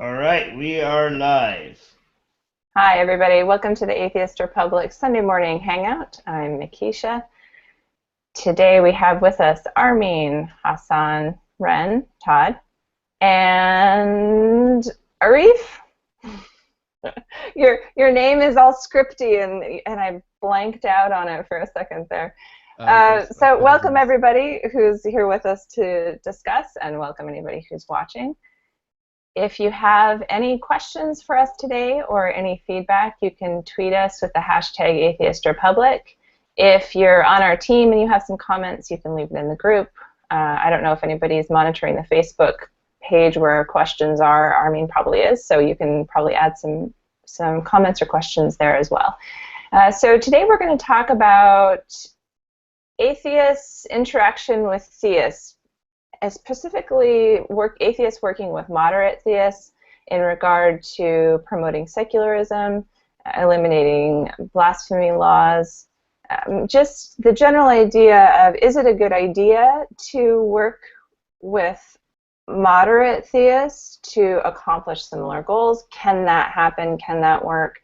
All right, we are live. Hi, everybody. Welcome to the Atheist Republic Sunday morning hangout. I'm Makisha. Today we have with us Armin, Hassan, Ren, Todd, and Arif. Your name is all scripty, and I blanked out on it for a second there. So welcome everybody who's here with us to discuss, and welcome anybody who's watching. If you have any questions for us today or any feedback, you can tweet us with the hashtag Atheist Republic. If you're on our team and you have some comments, you can leave it in the group. I don't know if anybody's monitoring the Facebook page where questions are. Armin probably is, so you can probably add some comments or questions there as well. So today we're going to talk about atheists' interaction with theists, specifically atheists working with moderate theists in regard to promoting secularism, eliminating blasphemy laws, just the general idea of, is it a good idea to work with moderate theists to accomplish similar goals? Can that happen? Can that work?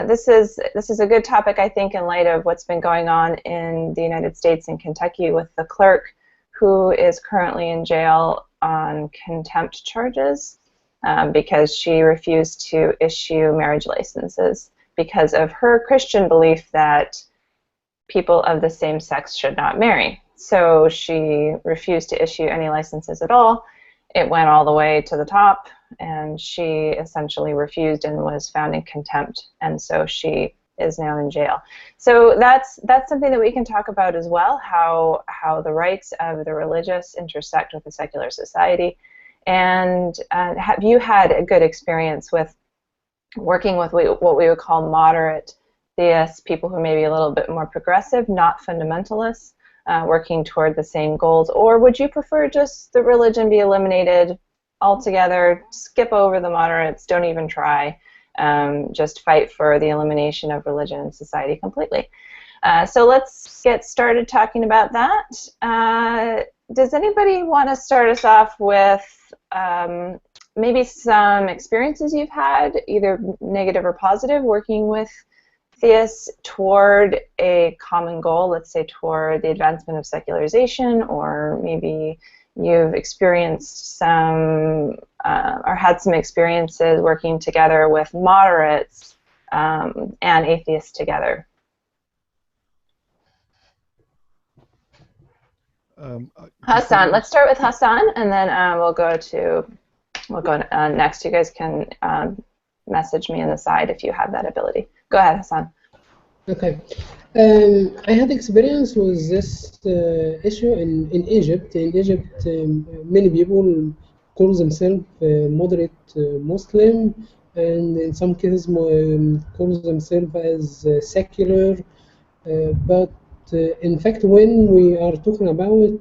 This is a good topic, I think, in light of what's been going on in the United States and Kentucky with the clerk who is currently in jail on contempt charges because she refused to issue marriage licenses because of her Christian belief that people of the same sex should not marry. So she refused to issue any licenses at all. It went all the way to the top, and she essentially refused and was found in contempt, and so she is now in jail. So that's something that we can talk about as well, how the rights of the religious intersect with the secular society. And have you had a good experience with working with what we would call moderate theists, people who may be a little bit more progressive, not fundamentalists, working toward the same goals? Or would you prefer just the religion be eliminated altogether, skip over the moderates, don't even try, just fight for the elimination of religion and society completely? So let's get started talking about that. Does anybody want to start us off with maybe some experiences you've had, either negative or positive, working with theists toward a common goal, let's say toward the advancement of secularization, or maybe you've experienced some or had some experiences working together with moderates and atheists together? Hassan, let's start with Hassan, and then we'll go next. You guys can message me on the side if you have that ability. Go ahead, Hassan. Okay. I had experience with this issue in Egypt. In Egypt, many people call themselves moderate Muslim, and in some cases call themselves as secular. But in fact, when we are talking about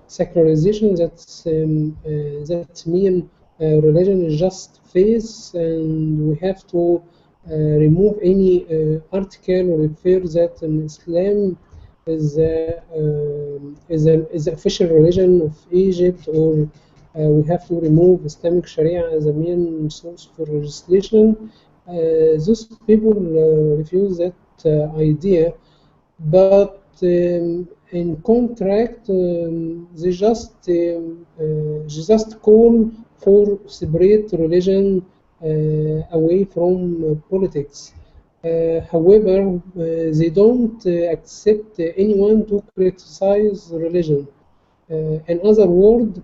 secularization, that mean religion is just faith, and we have to remove any article or refer that in Islam is the official religion of Egypt, or we have to remove Islamic Sharia as a main source for legislation. Those people refuse that idea, but in contract they just call for separate religion away from politics. However, they don't accept anyone to criticize religion. In other words,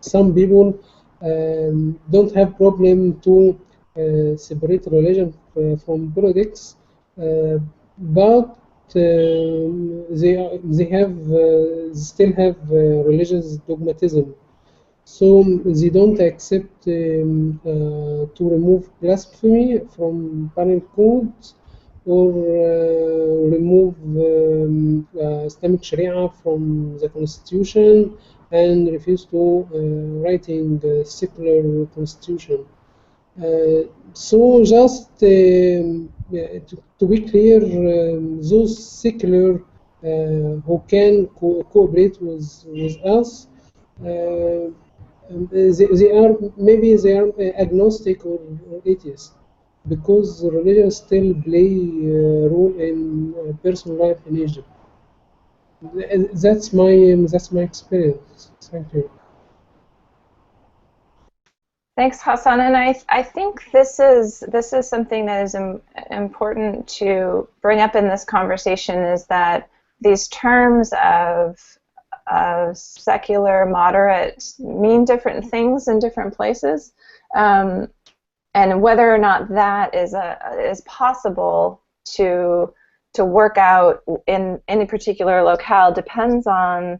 some people don't have problem to separate religion from politics, but they still have religious dogmatism. So they don't accept to remove blasphemy from penal codes, or remove Islamic Sharia from the constitution, and refuse to writing secular constitution. So just to be clear, those secular who can cooperate with us they are maybe they are agnostic or atheist, because religion still play a role in personal life in Egypt. That's my experience. Thank you. Thanks, Hassan. And I think this is something that is important to bring up in this conversation, is that these terms of secular, moderate mean different things in different places, and whether or not that is possible to work out in any particular locale depends on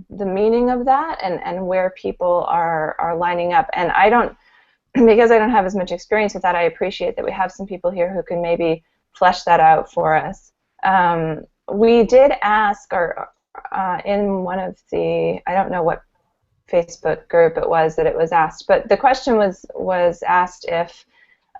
the meaning of that and where people are lining up. And I don't, because I don't have as much experience with that, I appreciate that we have some people here who can maybe flesh that out for us. We did ask in one of the, I don't know what Facebook group it was that it was asked, but the question was asked if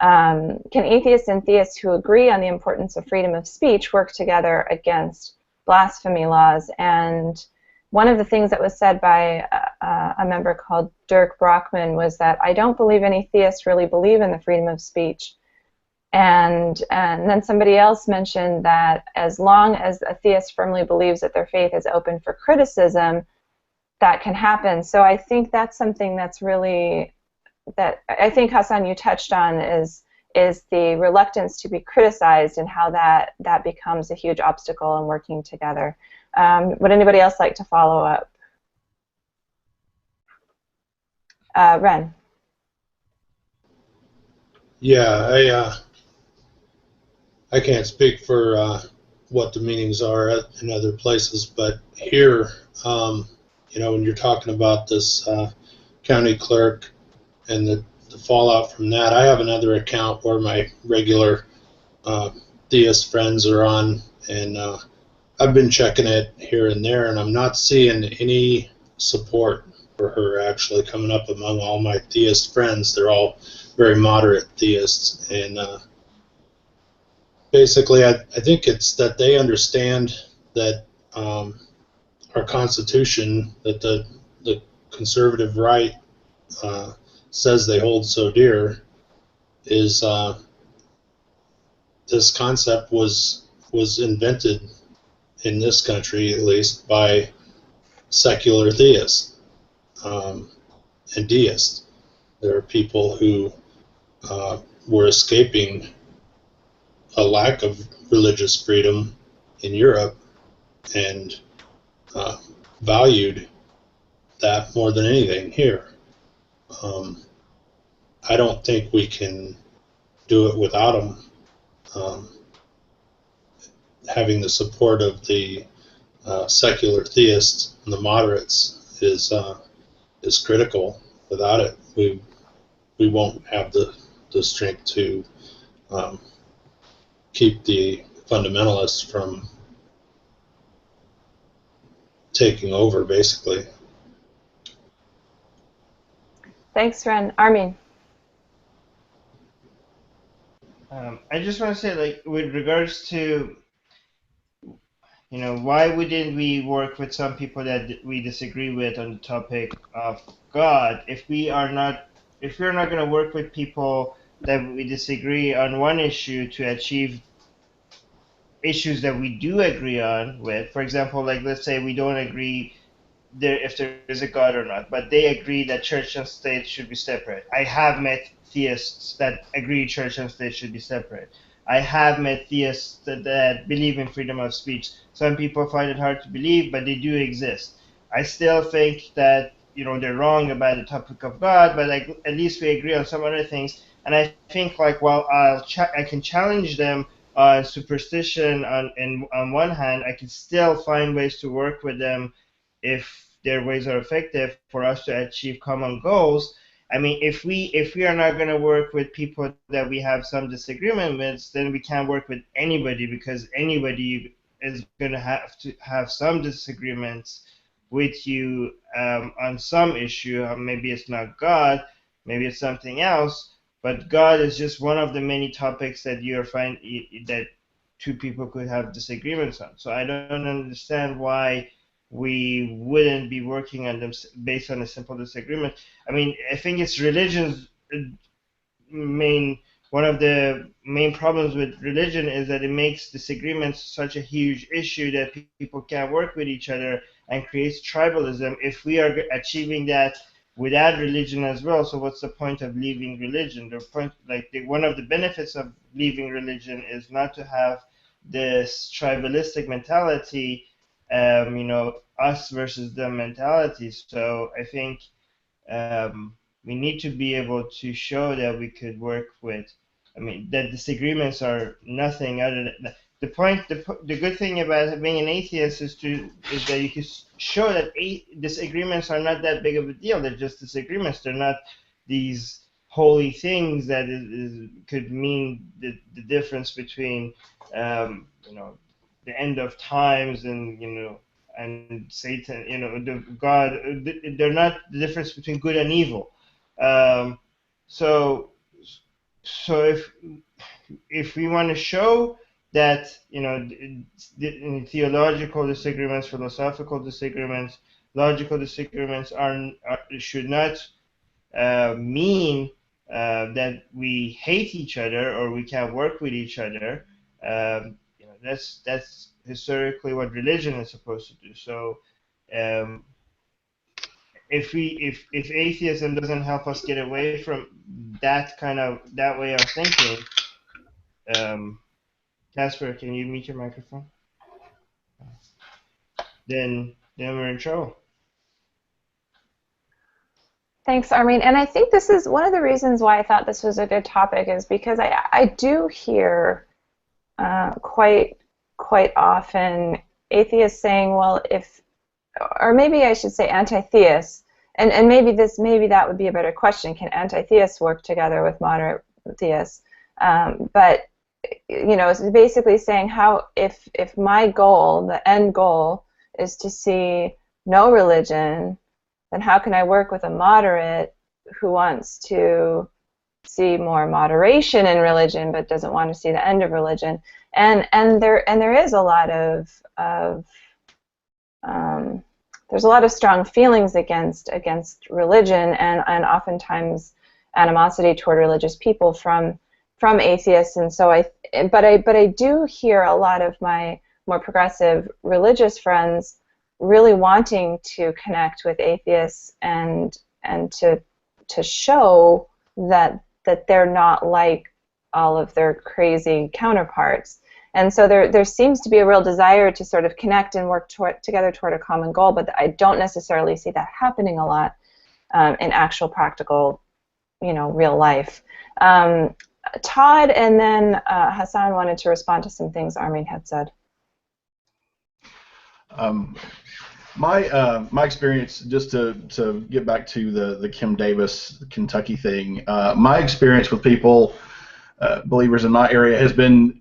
can atheists and theists who agree on the importance of freedom of speech work together against blasphemy laws. And one of the things that was said by a member called Dirk Brockman was that I don't believe any theists really believe in the freedom of speech. And then somebody else mentioned that as long as a theist firmly believes that their faith is open for criticism, that can happen. So I think that's something that's really, that I think, Hassan, you touched on is the reluctance to be criticized and how that becomes a huge obstacle in working together. Would anybody else like to follow up? Ren. Yeah, I can't speak for what the meanings are in other places, but here, you know, when you're talking about this county clerk and the fallout from that, I have another account where my regular theist friends are on, and I've been checking it here and there, and I'm not seeing any support for her actually coming up among all my theist friends. They're all very moderate theists, and basically I think it's that they understand that our Constitution, that the conservative right says they hold so dear, is this concept was invented in this country, at least, by secular theists and deists. There are people who were escaping a lack of religious freedom in Europe and valued that more than anything here. I don't think we can do it without them. Having the support of the secular theists and the moderates is critical. Without it, we won't have the strength to keep the fundamentalists from taking over, basically. Thanks, Ren. Armin. I just want to say, like, with regards to, you know, why wouldn't we work with some people that we disagree with on the topic of God? If we're not going to work with people that we disagree on one issue to achieve issues that we do agree on with, for example, like, let's say we don't agree if there is a God or not, but they agree that church and state should be separate. I have met theists that agree church and state should be separate. I have met theists that believe in freedom of speech. Some people find it hard to believe, but they do exist. I still think that, you know, they're wrong about the topic of God, but like at least we agree on some other things. And I think, like, while I can challenge them on superstition on one hand, I can still find ways to work with them if their ways are effective for us to achieve common goals. I mean, if we are not going to work with people that we have some disagreement with, then we can't work with anybody, because anybody is going to have some disagreements with you on some issue. Maybe it's not God, maybe it's something else, but God is just one of the many topics that that two people could have disagreements on. So I don't understand why we wouldn't be working on them based on a simple disagreement. I mean, I think it's religion's one of the main problems with religion is that it makes disagreements such a huge issue that people can't work with each other and creates tribalism. If we are achieving that without religion as well, so what's the point of leaving religion? One of the benefits of leaving religion is not to have this tribalistic mentality, us versus them mentality. So I think we need to be able to show that we could work with, that disagreements are nothing other than the point. The good thing about being an atheist is that you can show that disagreements are not that big of a deal. They're just disagreements. They're not these holy things that could mean the difference between the end of times and Satan, the God. They're not the difference between good and evil. So if we want to show that theological disagreements, philosophical disagreements, logical disagreements should not mean that we hate each other or we can't work with each other. That's historically what religion is supposed to do. So if atheism doesn't help us get away from that way of thinking, Casper, can you mute your microphone? Then we're in trouble. Thanks, Armin. And I think this is one of the reasons why I thought this was a good topic, is because I do hear quite often atheists saying, well, or maybe I should say anti-theists, and maybe that would be a better question. Can anti-theists work together with moderate theists? But it's basically saying if my goal, the end goal, is to see no religion, then how can I work with a moderate who wants to see more moderation in religion but doesn't want to see the end of religion? And there is a lot of there's a lot of strong feelings against religion and oftentimes animosity toward religious people from atheists. And so but I do hear a lot of my more progressive religious friends really wanting to connect with atheists and to show that they're not like all of their crazy counterparts. And so there seems to be a real desire to sort of connect and work together toward a common goal, but I don't necessarily see that happening a lot in actual practical, real life. Todd and then Hassan wanted to respond to some things Armin had said. My experience, just to get back to the Kim Davis Kentucky thing, my experience with people, believers in my area, has been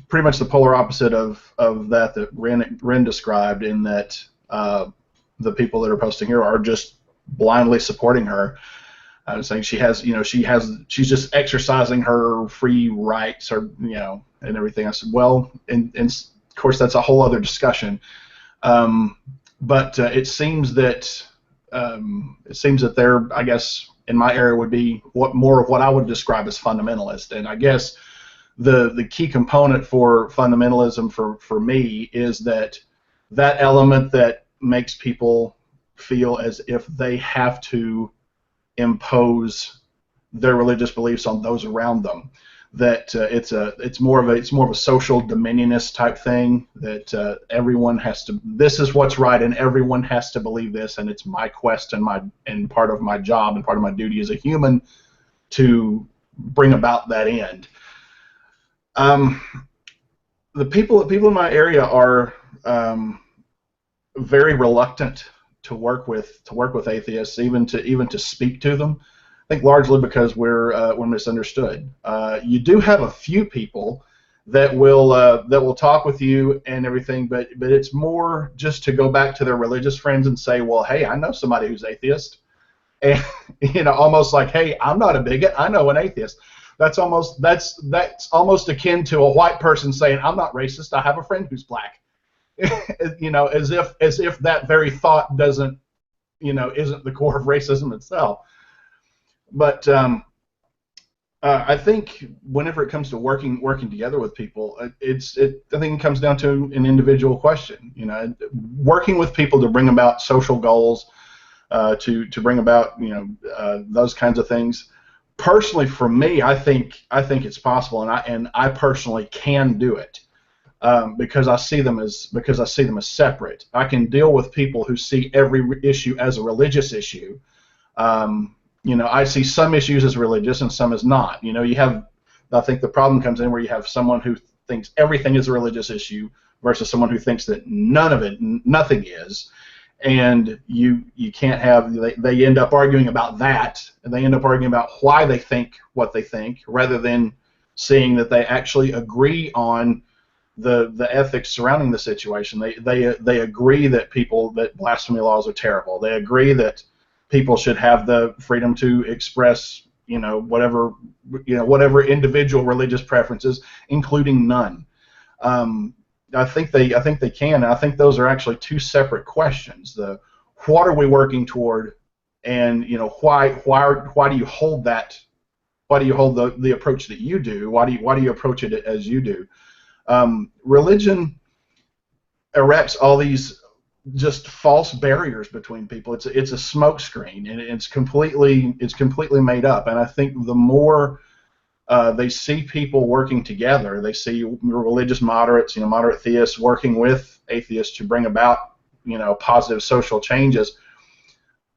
pretty much the polar opposite of that Ren described, in that the people that are posting here are just blindly supporting her, saying she's just exercising her free rights, or and everything. I said, well, and of course that's a whole other discussion. But it seems that they're, I guess, in my area would be more of what I would describe as fundamentalist. And I guess the key component for fundamentalism for me is that element that makes people feel as if they have to impose their religious beliefs on those around them. That it's more of a social dominionist type thing, that everyone has to, this is what's right and everyone has to believe this, and it's my quest and part of my job and part of my duty as a human to bring about that end. The people in my area are very reluctant to work with atheists, even to speak to them. I think largely because we're misunderstood. You do have a few people that will talk with you and everything, but it's more just to go back to their religious friends and say, well, hey, I know somebody who's atheist, and almost like, hey, I'm not a bigot, I know an atheist. That's almost akin to a white person saying, I'm not racist, I have a friend who's black. you know, as if that very thought doesn't, you know, isn't the core of racism itself. But I think whenever it comes to working together with people, I think it comes down to an individual question. You know, working with people to bring about social goals, to bring about, you know, those kinds of things. Personally, for me, I think it's possible, and I personally can do it. Because I see them as separate. I can deal with people who see every issue as a religious issue. You know, I see some issues as religious and some as not. You know, I think the problem comes in where you have someone who thinks everything is a religious issue versus someone who thinks that nothing is, and you can't have. They end up arguing about that, and they end up arguing about why they think what they think, rather than seeing that they actually agree on the ethics surrounding the situation. They agree that blasphemy laws are terrible. They agree that people should have the freedom to express, you know, whatever individual religious preferences, including none. I think they can. And I think those are actually two separate questions. What are we working toward, and, you know, why do you hold that? Why do you hold the approach that you do? Why do you approach it as you do? Religion erects all these just false barriers between people. It's a smokescreen, and it's completely made up. And I think the more they see people working together, they see religious moderates, you know, moderate theists working with atheists to bring about, you know, positive social changes.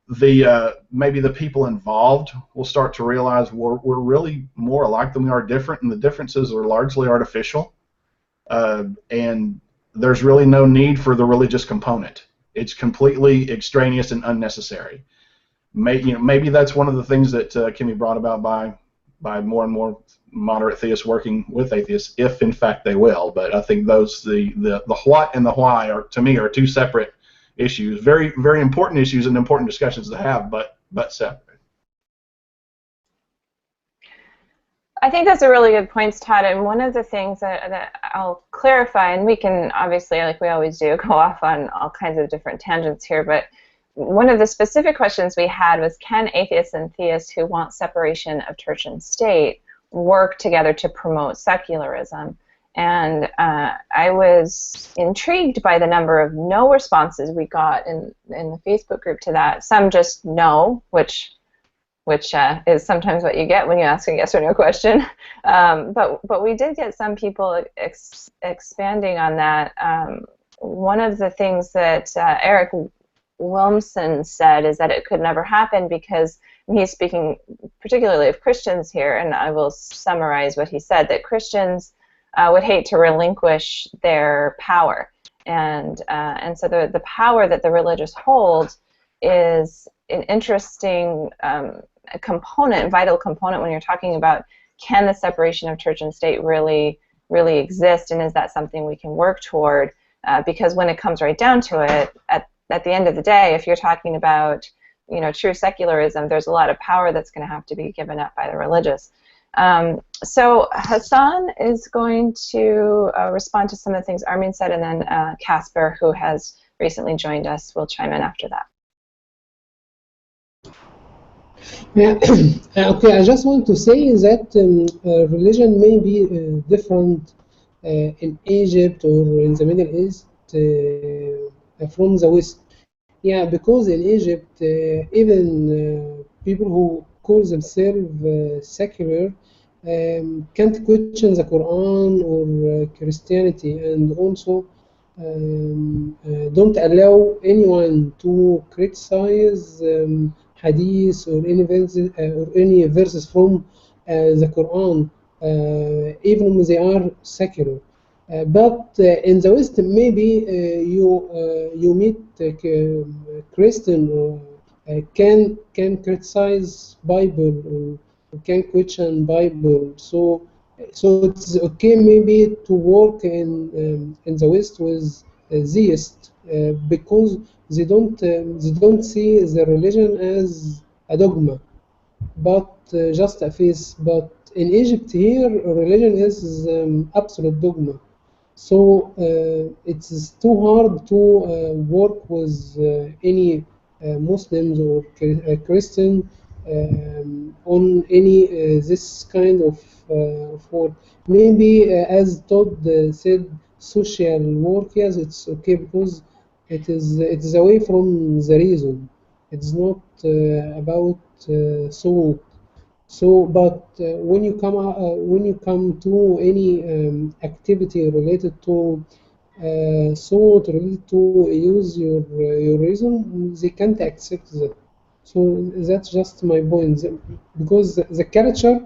Maybe the people involved will start to realize we're really more alike than we are different, and the differences are largely artificial. And there's really no need for the religious component. It's completely extraneous and unnecessary. Maybe that's one of the things that can be brought about by more and more moderate theists working with atheists, if in fact they will. But I think the what and the why to me are two separate issues, very, very important issues and important discussions to have, but separate. I think that's a really good point, Todd, and one of the things that I'll clarify, and we can obviously, like we always do, go off on all kinds of different tangents here, but one of the specific questions we had was, can atheists and theists who want separation of church and state work together to promote secularism? And I was intrigued by the number of no responses we got in the Facebook group to that. Some just no, which is sometimes what you get when you ask a yes or no question. But we did get some people expanding on that. One of the things that Eric Wilmson said is that it could never happen because, and he's speaking particularly of Christians here, and I will summarize what he said, that Christians would hate to relinquish their power. And so the power that the religious hold is an interesting component, vital component when you're talking about, can the separation of church and state really exist, and is that something we can work toward? Because when it comes right down to it, at the end of the day, if you're talking about, you know, true secularism, there's a lot of power that's going to have to be given up by the religious. So Hassan is going to respond to some of the things Armin said, and then Casper, who has recently joined us, will chime in after that. Yeah. Okay, I just want to say that religion may be different in Egypt or in the Middle East from the West. Yeah, because in Egypt, even people who call themselves secular can't question the Quran or Christianity, and also don't allow anyone to criticize hadith or any verses from the Quran, even when they are secular. But in the West, maybe you meet Christian or can criticize Bible or can question Bible. So it's okay maybe to work in the West with theists because they don't see the religion as a dogma, but just a faith. But in Egypt here, religion is absolute dogma. So it's too hard to work with any Muslims or Christian on any this kind of work. Maybe as Todd said, social work, yes, it's okay because it is away from the reason. It's not about thought. So, but when you come to any activity related to thought, related to use your reason, they can't accept that. So that's just my point. Because the culture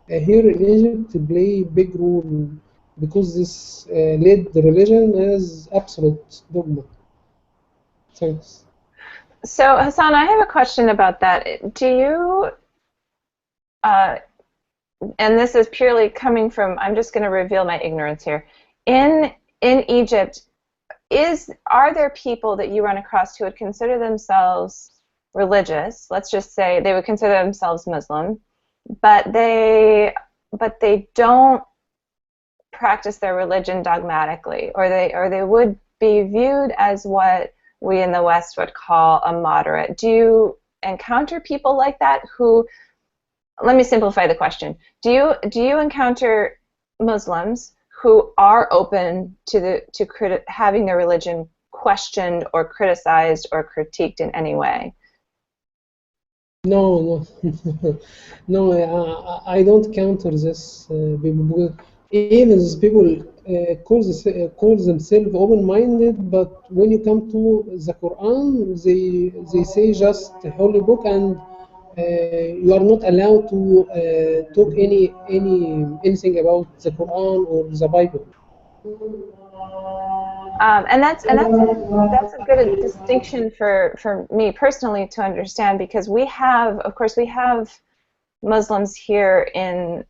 here in Egypt play big role because this led the religion as absolute dogma. Thanks. So Hassan, I have a question about that. Do you, and this is purely coming from, I'm just going to reveal my ignorance here. In Egypt, are there people that you run across who would consider themselves religious? Let's just say they would consider themselves Muslim, but they don't practice their religion dogmatically, or they would be viewed as what we in the West would call a moderate. Do you encounter people like that who, let me simplify the question. Do you encounter Muslims who are open to having their religion questioned or criticized or critiqued in any way? No, no, I don't counter this people. Even these people call themselves open-minded, but when you come to the Quran, they say just a holy book, and you are not allowed to talk anything about the Quran or the Bible. And that's a good distinction for me personally to understand, because of course we have Muslims here in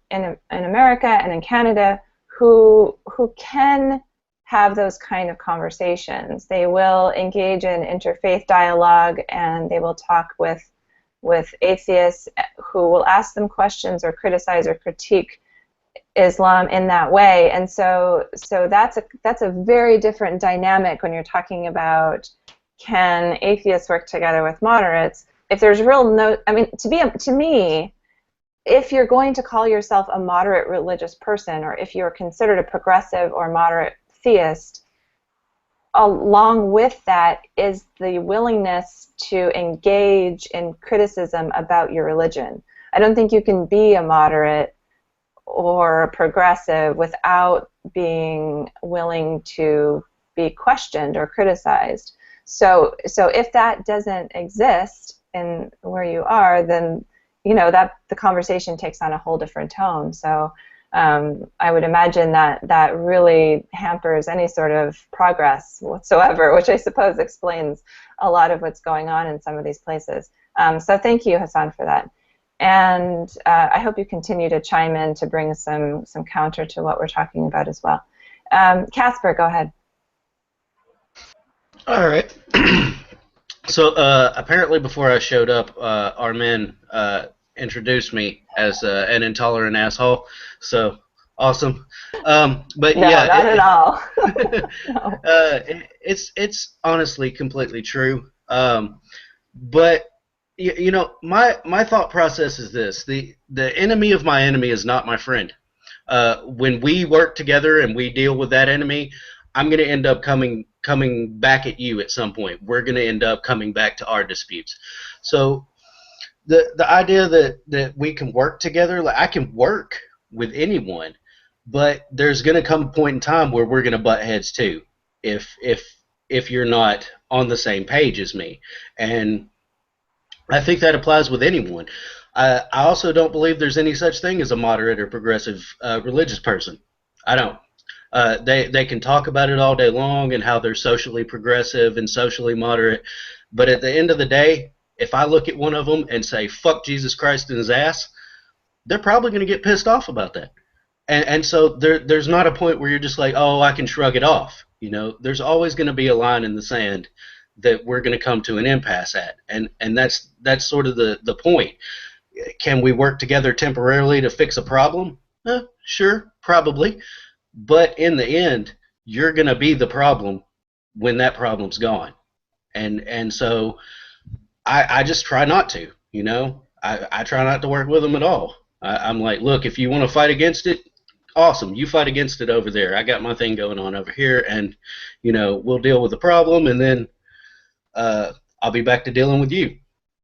America and in Canada who can have those kind of conversations. They will engage in interfaith dialogue, and they will talk with atheists who will ask them questions or criticize or critique Islam in that way. And so that's a very different dynamic when you're talking about, can atheists work together with moderates? If there's to me, if you're going to call yourself a moderate religious person, or if you're considered a progressive or moderate theist, along with that is the willingness to engage in criticism about your religion. I don't think you can be a moderate or a progressive without being willing to be questioned or criticized. So if that doesn't exist in where you are, then that the conversation takes on a whole different tone. So I would imagine that really hampers any sort of progress whatsoever, which I suppose explains a lot of what's going on in some of these places. So thank you, Hassan, for that. And I hope you continue to chime in to bring some counter to what we're talking about as well. Casper, go ahead. All right. So apparently before I showed up, Armin introduced me as an intolerant asshole. So awesome. But no, yeah, not at all. No. It's honestly completely true. But my thought process is this: the enemy of my enemy is not my friend. When we work together and we deal with that enemy, I'm going to end up coming back at you at some point. We're going to end up coming back to our disputes. So the idea that we can work together, like I can work with anyone, but there's going to come a point in time where we're going to butt heads too, if you're not on the same page as me. And I think that applies with anyone. I also don't believe there's any such thing as a moderate or progressive religious person. I don't. They can talk about it all day long and how they're socially progressive and socially moderate, but at the end of the day, if I look at one of them and say, fuck Jesus Christ in his ass, they're probably going to get pissed off about that. And so there's not a point where you're just like, oh, I can shrug it off. There's always going to be a line in the sand that we're going to come to an impasse at. And that's sort of the point. Can we work together temporarily to fix a problem? Sure, probably. But in the end, you're going to be the problem when that problem's gone. And so I just try not to, you know. I try not to work with them at all. I'm like, look, if you want to fight against it, awesome. You fight against it over there. I got my thing going on over here, and, you know, we'll deal with the problem, and then I'll be back to dealing with you,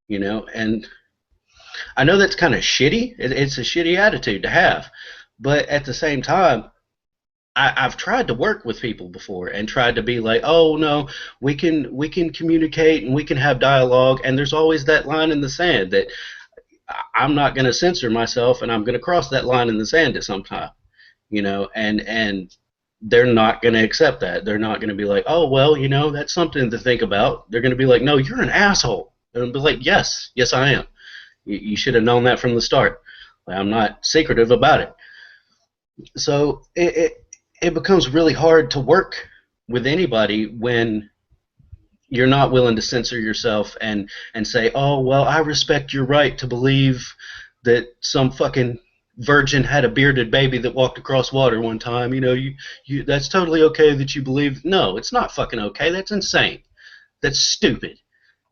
you know. And I know that's kind of shitty. It's a shitty attitude to have. But at the same time, I've tried to work with people before and tried to be like, oh no, we can communicate and we can have dialogue, and there's always that line in the sand that I'm not going to censor myself, and I'm going to cross that line in the sand at some time, you know, and they're not going to accept that. They're not going to be like, oh well, you know, that's something to think about. They're going to be like, no, you're an asshole, and I'll be like, yes, I am. You should have known that from the start. I'm not secretive about it. So it becomes really hard to work with anybody when you're not willing to censor yourself and say, oh, well, I respect your right to believe that some fucking virgin had a bearded baby that walked across water one time. You know, you that's totally okay that you believe. No, it's not fucking okay. That's insane. That's stupid.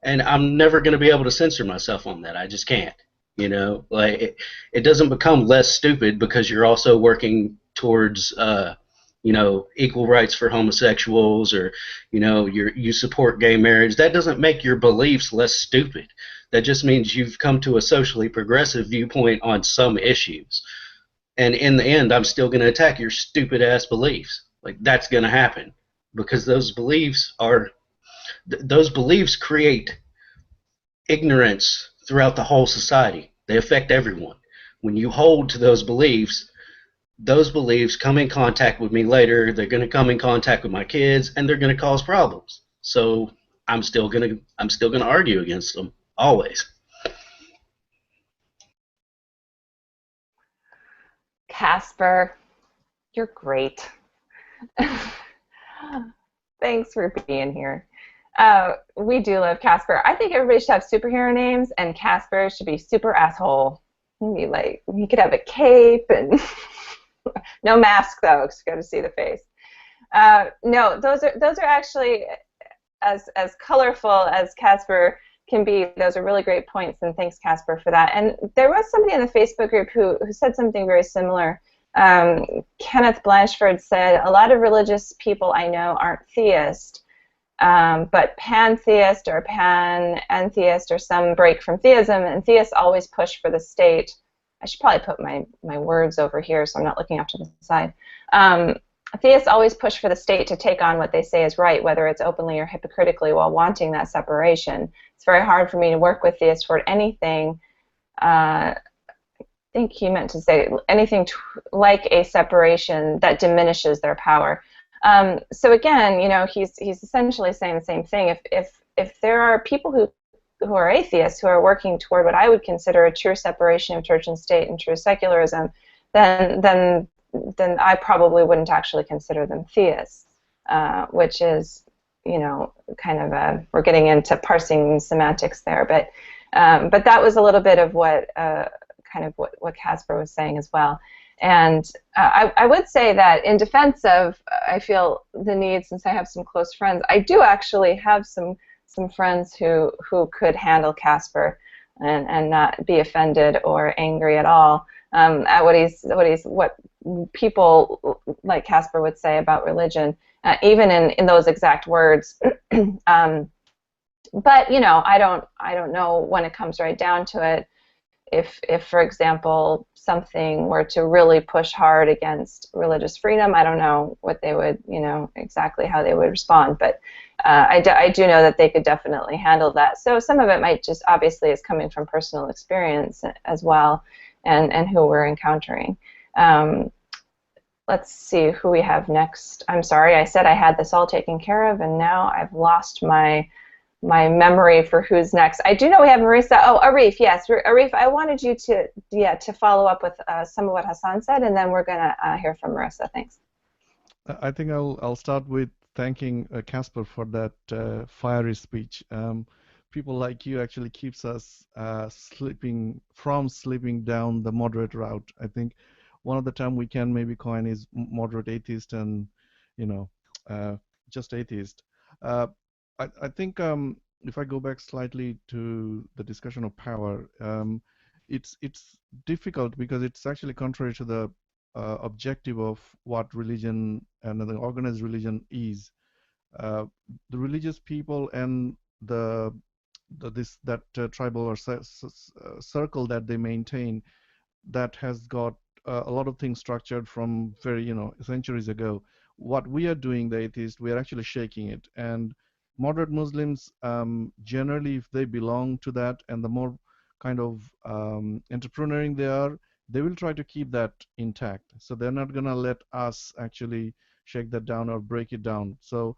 And I'm never going to be able to censor myself on that. I just can't. You know, like it doesn't become less stupid because you're also working towards you know, equal rights for homosexuals, or, you know, you support gay marriage. That doesn't make your beliefs less stupid. That just means you've come to a socially progressive viewpoint on some issues. And in the end, I'm still going to attack your stupid ass beliefs. Like, that's going to happen because those beliefs create ignorance throughout the whole society. They affect everyone. When you hold to those beliefs come in contact with me later. They're going to come in contact with my kids, and they're going to cause problems. So I'm still going to argue against them always. Casper, you're great. Thanks for being here. We do love Casper. I think everybody should have superhero names, and Casper should be super asshole. Be like, he could have a cape and no mask though, because you got to see the face. No, those are actually as colorful as Casper can be. Those are really great points, and thanks, Casper, for that. And there was somebody in the Facebook group who said something very similar. Kenneth Blanchford said, a lot of religious people I know aren't theist, but pantheist or pan-entheist or some break from theism, and theists always push for the state. I should probably put my words over here so I'm not looking off to the side. Theists always push for the state to take on what they say is right, whether it's openly or hypocritically, while wanting that separation. It's very hard for me to work with theists toward anything. I think he meant to say anything like a separation that diminishes their power. So again, you know, he's essentially saying the same thing. If there are people who are atheists who are working toward what I would consider a true separation of church and state and true secularism, then I probably wouldn't actually consider them theists, which is, you know, kind of we're getting into parsing semantics there, but that was a little bit of what what Casper was saying as well. And I would say that in defense of, I feel the need, since I have some close friends, I do actually have some friends who could handle Casper and not be offended or angry at all at what people like Casper would say about religion, even in those exact words. But you know, I don't know when it comes right down to it. If for example, something were to really push hard against religious freedom, I don't know what they would, you know, exactly how they would respond. But I do know that they could definitely handle that. So some of it might just, obviously, is coming from personal experience as well, and who we're encountering. Let's see who we have next. I'm sorry, I said I had this all taken care of, and now I've lost my memory for who's next. I do know we have Marissa. Oh, Arif, yes. Arif, I wanted you to follow up with some of what Hassan said, and then we're going to hear from Marissa. Thanks. I think I'll start with thanking Casper for that fiery speech. People like you actually keeps us slipping down the moderate route. I think one of the term we can maybe coin is moderate atheist, and you know, just atheist. I think if I go back slightly to the discussion of power, it's difficult because it's actually contrary to the objective of what religion and the organized religion is. The religious people and that tribal or circle that they maintain, that has got a lot of things structured from very centuries ago. What we are doing, the atheists, we are actually shaking it. And moderate Muslims, generally, if they belong to that, and the more kind of entrepreneuring they are, they will try to keep that intact. So they're not going to let us actually shake that down or break it down. So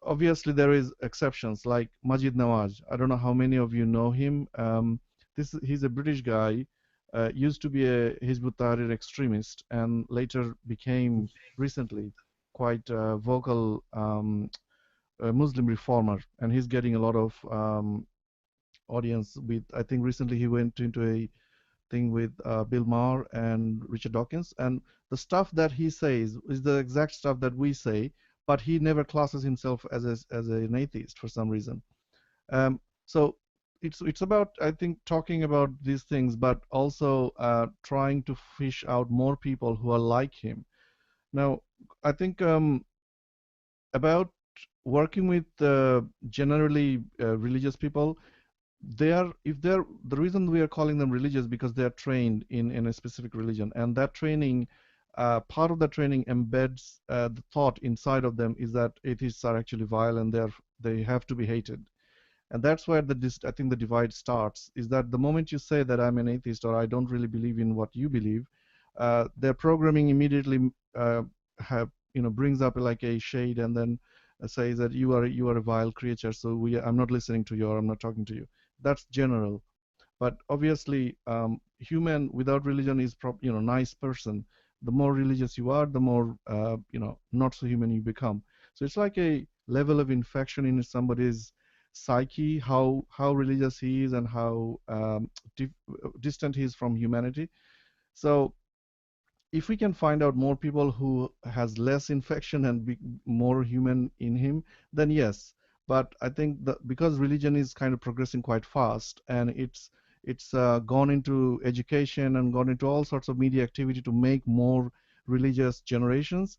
obviously there is exceptions like Majid Nawaz. I don't know how many of you know him. He's a British guy, used to be a Hizb ut-Tahrir extremist, and later became recently quite a vocal Muslim reformer, and he's getting a lot of audience with, I think recently he went into a thing with Bill Maher and Richard Dawkins, and the stuff that he says is the exact stuff that we say, but he never classes himself as an atheist for some reason. So it's about, I think, talking about these things, but also trying to fish out more people who are like him. Now, I think about working with generally religious people, the reason we are calling them religious because they are trained in a specific religion, and that training, part of the training embeds the thought inside of them is that atheists are actually vile and they have to be hated. And that's where I think the divide starts, is that the moment you say that I'm an atheist or I don't really believe in what you believe, their programming immediately brings up like a shade, and then says that you are a vile creature, so I'm not listening to you, or I'm not talking to you. That's general. But obviously, human without religion is nice person. The more religious you are, the more not so human you become. So it's like a level of infection in somebody's psyche, how religious he is and how distant he is from humanity. So if we can find out more people who has less infection and be more human in him, then yes. But I think that because religion is kind of progressing quite fast, and it's gone into education and gone into all sorts of media activity to make more religious generations,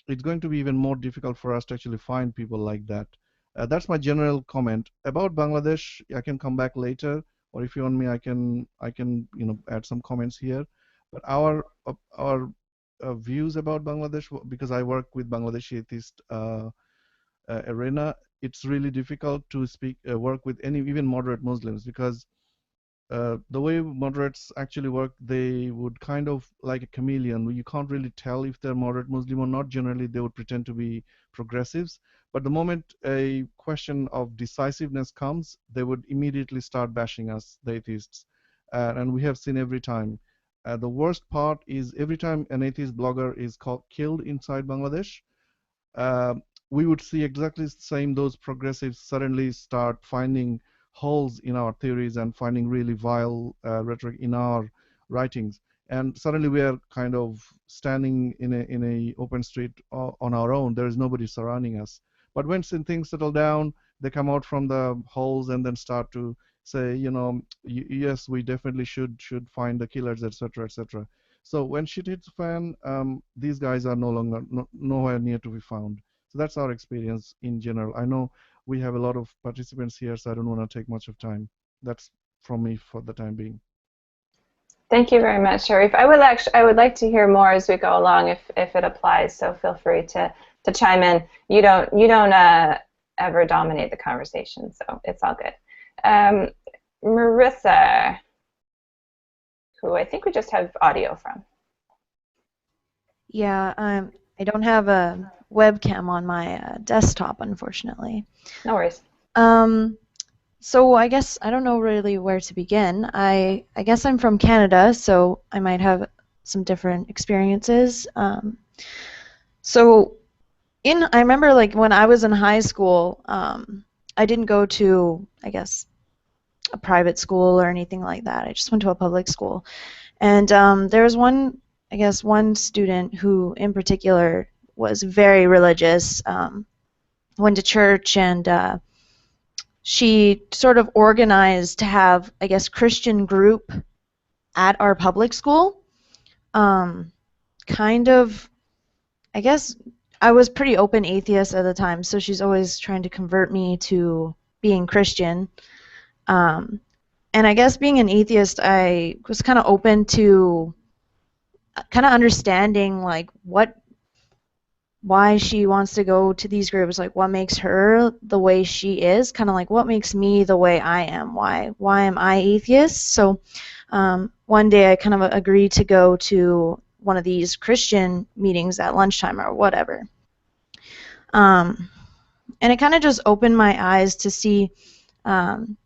it's going to be even more difficult for us to actually find people like that. That's my general comment about Bangladesh. I can come back later, or if you want me, I can add some comments here. But our views about Bangladesh, because I work with Bangladeshi atheist arena, it's really difficult to work with even moderate Muslims, because the way moderates actually work, they would kind of like a chameleon. You can't really tell if they're moderate Muslim or not. Generally, they would pretend to be progressives. But the moment a question of decisiveness comes, they would immediately start bashing us, the atheists. And we have seen every time. The worst part is every time an atheist blogger is killed inside Bangladesh, we would see exactly the same. Those progressives suddenly start finding holes in our theories and finding really vile rhetoric in our writings, and suddenly we are kind of standing in a open street on our own. There is nobody surrounding us. But when things settle down, they come out from the holes and then start to say, yes, we definitely should find the killers, etc., etc. So when shit hits the fan, these guys are nowhere near to be found. So that's our experience in general. I know we have a lot of participants here, so I don't want to take much of time. That's from me for the time being. Thank you very much, Sharif. I would like to hear more as we go along, if it applies. So feel free to chime in. You don't ever dominate the conversation, so it's all good. Marissa, who I think we just have audio from. Yeah, I don't have a webcam on my desktop, unfortunately. No worries. So I guess I don't know really where to begin. I guess I'm from Canada, so I might have some different experiences. So I remember like when I was in high school, I didn't go to, I guess, a private school or anything like that. I just went to a public school. And there was one student who in particular was very religious, went to church, and she sort of organized to have, I guess, Christian group at our public school. Kind of, I guess, I was pretty open atheist at the time, so she's always trying to convert me to being Christian. And I guess being an atheist, I was kind of open to kind of understanding like why she wants to go to these groups, like what makes her the way she is, kind of like what makes me the way I am, why am I atheist? So one day I kind of agreed to go to one of these Christian meetings at lunchtime or whatever. And it kind of just opened my eyes to see kind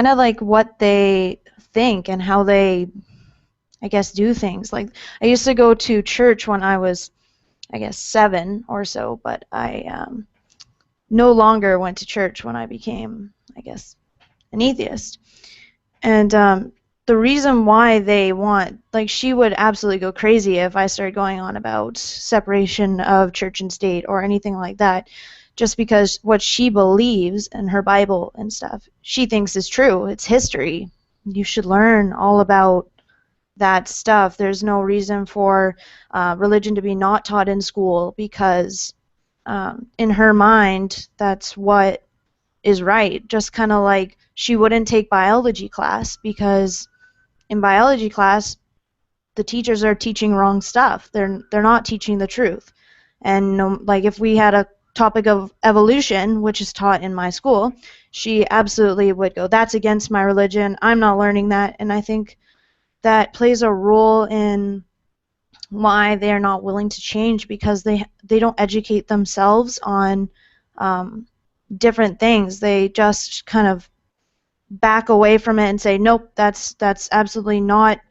of like what they think and how they, I guess, do things. Like I used to go to church when I was, I guess, 7 or so, but I no longer went to church when I became, I guess, an atheist. And the reason why they want, like, she would absolutely go crazy if I started going on about separation of church and state or anything like that, just because what she believes in her Bible and stuff, she thinks is true. It's history. You should learn all about that stuff. There's no reason for religion to be not taught in school because in her mind, that's what is right. Just kind of like she wouldn't take biology class because in biology class, the teachers are teaching wrong stuff. They're not teaching the truth. And like if we had a topic of evolution, which is taught in my school, she absolutely would go, that's against my religion. I'm not learning that. And I think that plays a role in why they're not willing to change, because they don't educate themselves on different things. They just kind of back away from it and say, nope, that's absolutely not,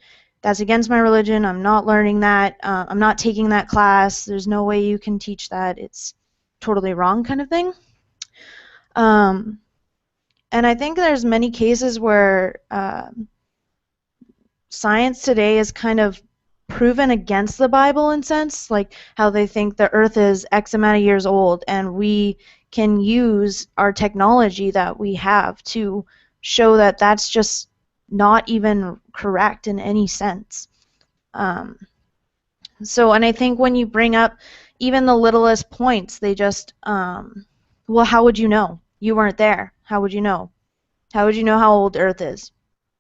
that's against my religion. I'm not learning that. I'm not taking that class. There's no way you can teach that. It's totally wrong, kind of thing. And I think there's many cases where science today is kind of proven against the Bible in sense, like how they think the earth is X amount of years old and we can use our technology that we have to show that that's just not even correct in any sense. So, and I think when you bring up even the littlest points, they just, well, how would you know? You weren't there. How would you know? How would you know how old Earth is?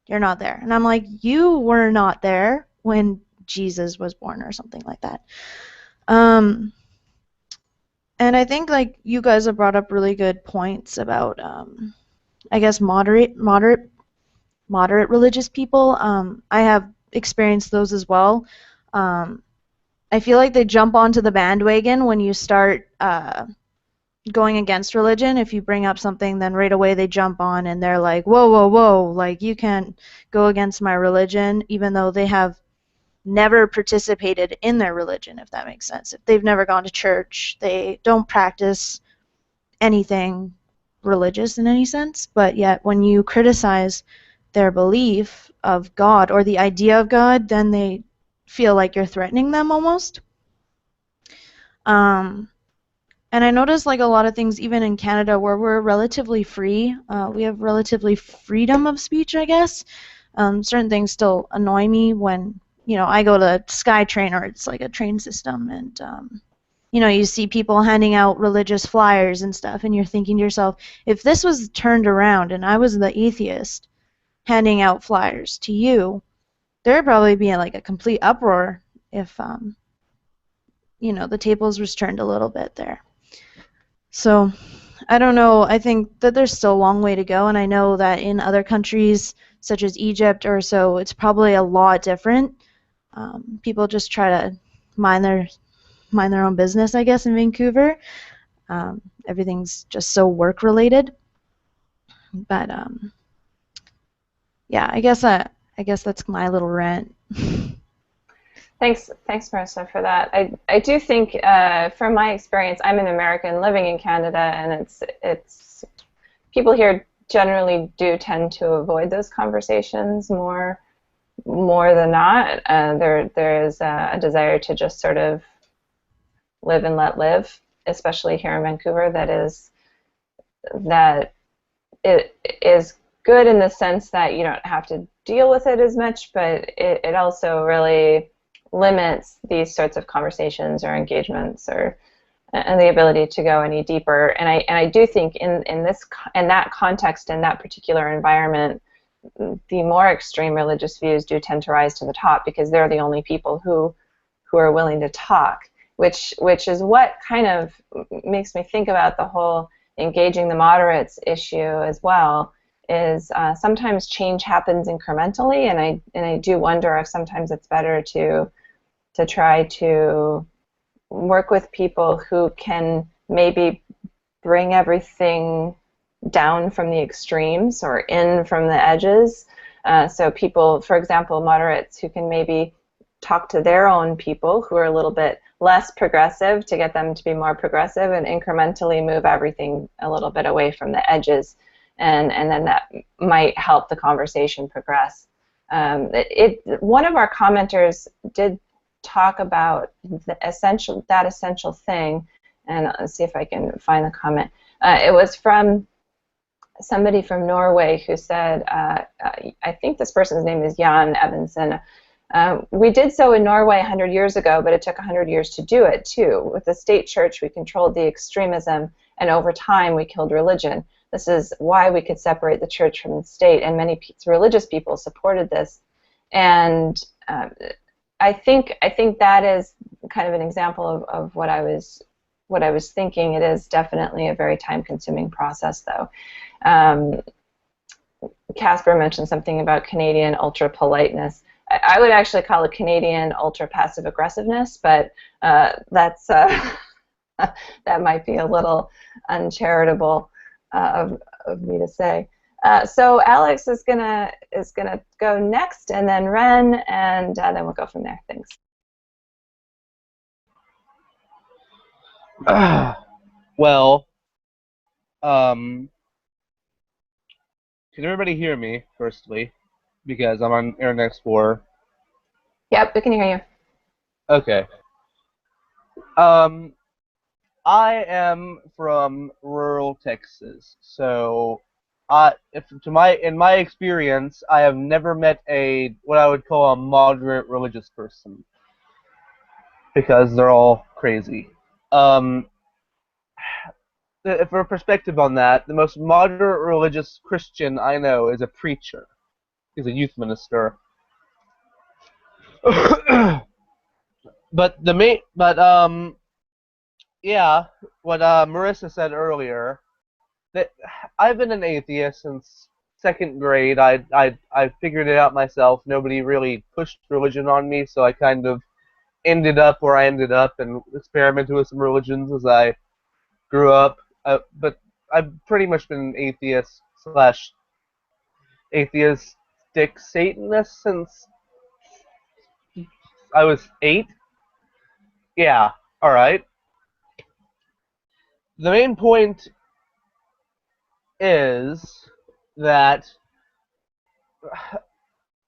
You're not there. And I'm like, you were not there when Jesus was born or something like that. And I think like you guys have brought up really good points about, I guess, moderate religious people. I have experienced those as well. I feel like they jump onto the bandwagon when you start going against religion. If you bring up something, then right away they jump on and they're like, whoa, whoa, whoa, like you can't go against my religion, even though they have never participated in their religion, if that makes sense. If they've never gone to church, they don't practice anything religious in any sense, but yet when you criticize their belief of God or the idea of God, then they feel like you're threatening them almost. And I noticed like a lot of things even in Canada where we're relatively free. We have relatively freedom of speech, I guess. Certain things still annoy me when, you know, I go to SkyTrain or it's like a train system and, you know, you see people handing out religious flyers and stuff and you're thinking to yourself, if this was turned around and I was the atheist handing out flyers to you, there'd probably be like a complete uproar if, you know, the tables was turned a little bit there. So, I don't know. I think that there's still a long way to go, and I know that in other countries, such as Egypt or so, it's probably a lot different. People just try to mind their own business, I guess, in Vancouver. Everything's just so work-related. But, yeah, I guess that's my little rant. Thanks, Marissa, for that. I do think, from my experience, I'm an American living in Canada, and it's people here generally do tend to avoid those conversations more than not. There is a desire to just sort of live and let live, especially here in Vancouver. That it is good in the sense that you don't have to deal with it as much, but it also really limits these sorts of conversations or engagements and the ability to go any deeper. And I do think in that context, in that particular environment, the more extreme religious views do tend to rise to the top because they're the only people who are willing to talk, which is what kind of makes me think about the whole engaging the moderates issue as well. Is sometimes change happens incrementally, and I do wonder if sometimes it's better to try to work with people who can maybe bring everything down from the extremes or in from the edges. So people, for example, moderates who can maybe talk to their own people who are a little bit less progressive to get them to be more progressive and incrementally move everything a little bit away from the edges. And then that might help the conversation progress. One of our commenters did talk about that essential thing, and let's see if I can find the comment. It was from somebody from Norway who said, I think this person's name is Jan Evensen. We did so in Norway 100 years ago, but it took 100 years to do it too. With the state church, we controlled the extremism, and over time we killed religion. This is why we could separate the church from the state, and many religious people supported this. And I think that is kind of an example of what I was thinking. It is definitely a very time-consuming process, though. Casper mentioned something about Canadian ultra-politeness. I would actually call it Canadian ultra-passive aggressiveness, but that's that might be a little uncharitable of me to say. So Alex is gonna go next, and then Ren, and then we'll go from there. Thanks. Well, can everybody hear me? Firstly, because I'm on Internet Explorer. Yep, we can hear you. Okay. I am from rural Texas, so in my experience, I have never met what I would call a moderate religious person, because they're all crazy. For perspective on that, the most moderate religious Christian I know is a preacher. He's a youth minister. Yeah, what Marissa said earlier, that I've been an atheist since second grade. I figured it out myself. Nobody really pushed religion on me, so I kind of ended up where I ended up and experimented with some religions as I grew up. But I've pretty much been an atheistic Satanist since I was 8. Yeah, alright. The main point is that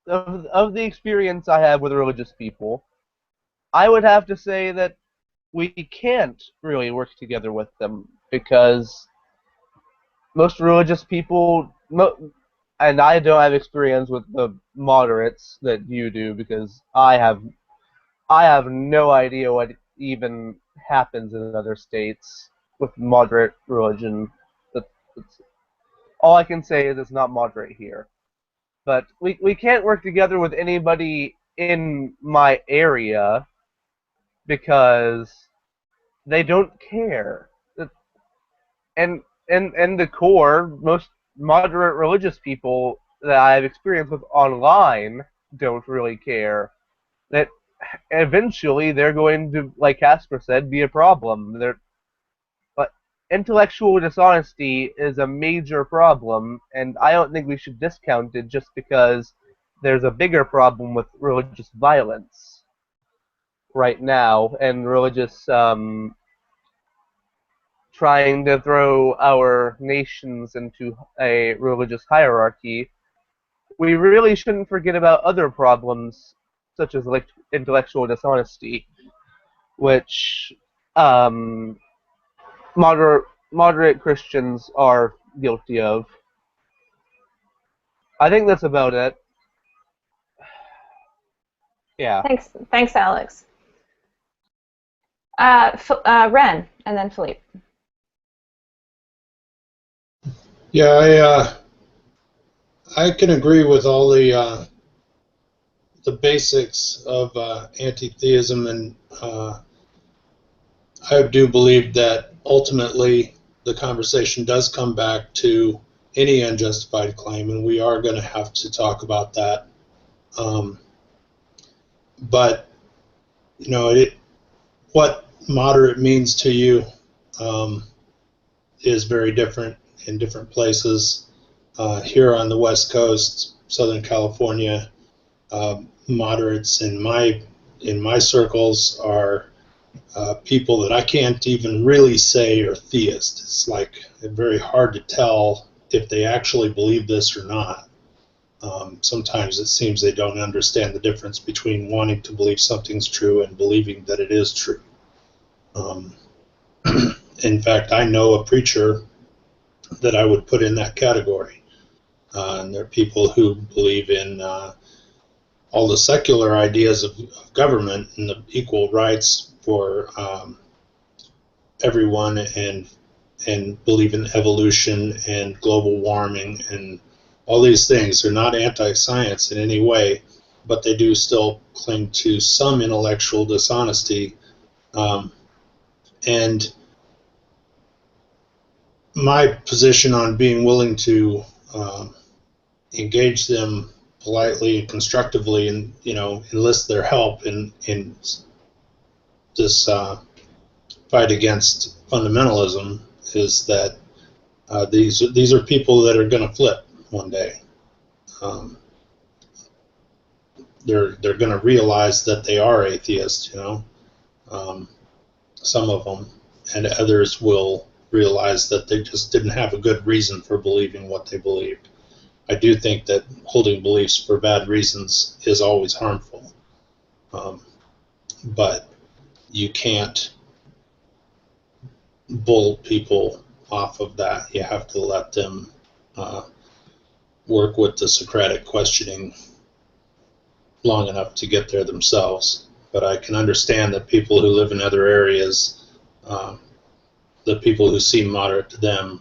of the experience I have with religious people, I would have to say that we can't really work together with them, because most religious people, and I don't have experience with the moderates that you do, because I have no idea what even happens in other states with moderate religion. All I can say is it's not moderate here. But we can't work together with anybody in my area because they don't care. And the core, most moderate religious people that I've experienced with online don't really care. That eventually they're going to, like Casper said, be a problem. But intellectual dishonesty is a major problem, and I don't think we should discount it just because there's a bigger problem with religious violence right now, and religious trying to throw our nations into a religious hierarchy. We really shouldn't forget about other problems, such as intellectual dishonesty, which moderate Christians are guilty of. I think that's about it. Yeah. Thanks, Alex. Ren, and then Philippe. Yeah, I can agree with all the basics of anti-theism, and I do believe that ultimately the conversation does come back to any unjustified claim, and we are going to have to talk about that. But you know, what moderate means to you is very different in different places. Here on the West Coast, Southern California, moderates in my circles are people that I can't even really say are theists. It's like very hard to tell if they actually believe this or not. Sometimes it seems they don't understand the difference between wanting to believe something's true and believing that it is true. In fact, I know a preacher that I would put in that category. And there are people who believe in all the secular ideas of government and the equal rights for everyone, and believe in evolution and global warming and all these things. They're not anti-science in any way, but they do still cling to some intellectual dishonesty. And my position on being willing to engage them politely and constructively, and enlist their help in this fight against fundamentalism, is that these are people that are going to flip one day. They're going to realize that they are atheists, some of them, and others will realize that they just didn't have a good reason for believing what they believed. I do think that holding beliefs for bad reasons is always harmful, but you can't bull people off of that. You have to let them work with the Socratic questioning long enough to get there themselves. But I can understand that people who live in other areas, the people who seem moderate to them,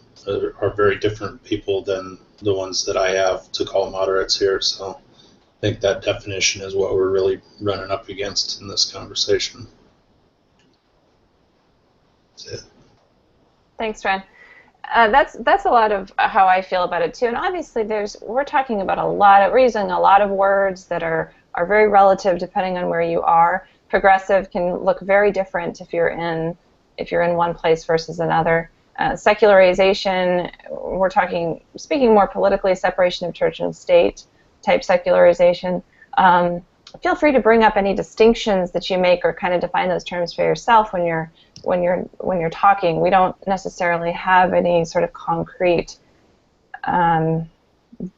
are very different people than the ones that I have to call moderates here. So I think that definition is what we're really running up against in this conversation. That's it. Thanks, Ren. That's a lot of how I feel about it too. And obviously, we're talking about we're using a lot of words that are very relative depending on where you are. Progressive can look very different if you're in one place versus another. Secularization, we're speaking more politically, separation of church and state type secularization. Feel free to bring up any distinctions that you make, or kind of define those terms for yourself when you're talking. We don't necessarily have any sort of concrete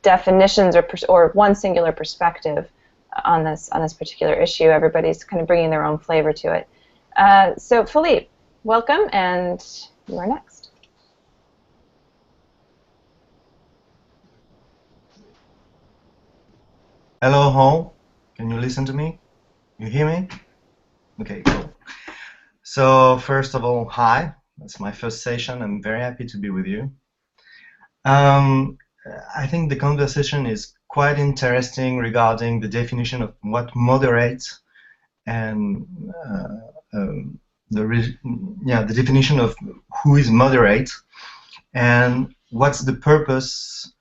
definitions or one singular perspective on this particular issue. Everybody's kind of bringing their own flavor to it. So Philippe, welcome, and you are next. Hello, all. Can you listen to me? You hear me? Okay, cool. So first of all, hi. That's my first session. I'm very happy to be with you. I think the conversation is quite interesting regarding the definition of what moderate and the definition of who is moderate and what's the purpose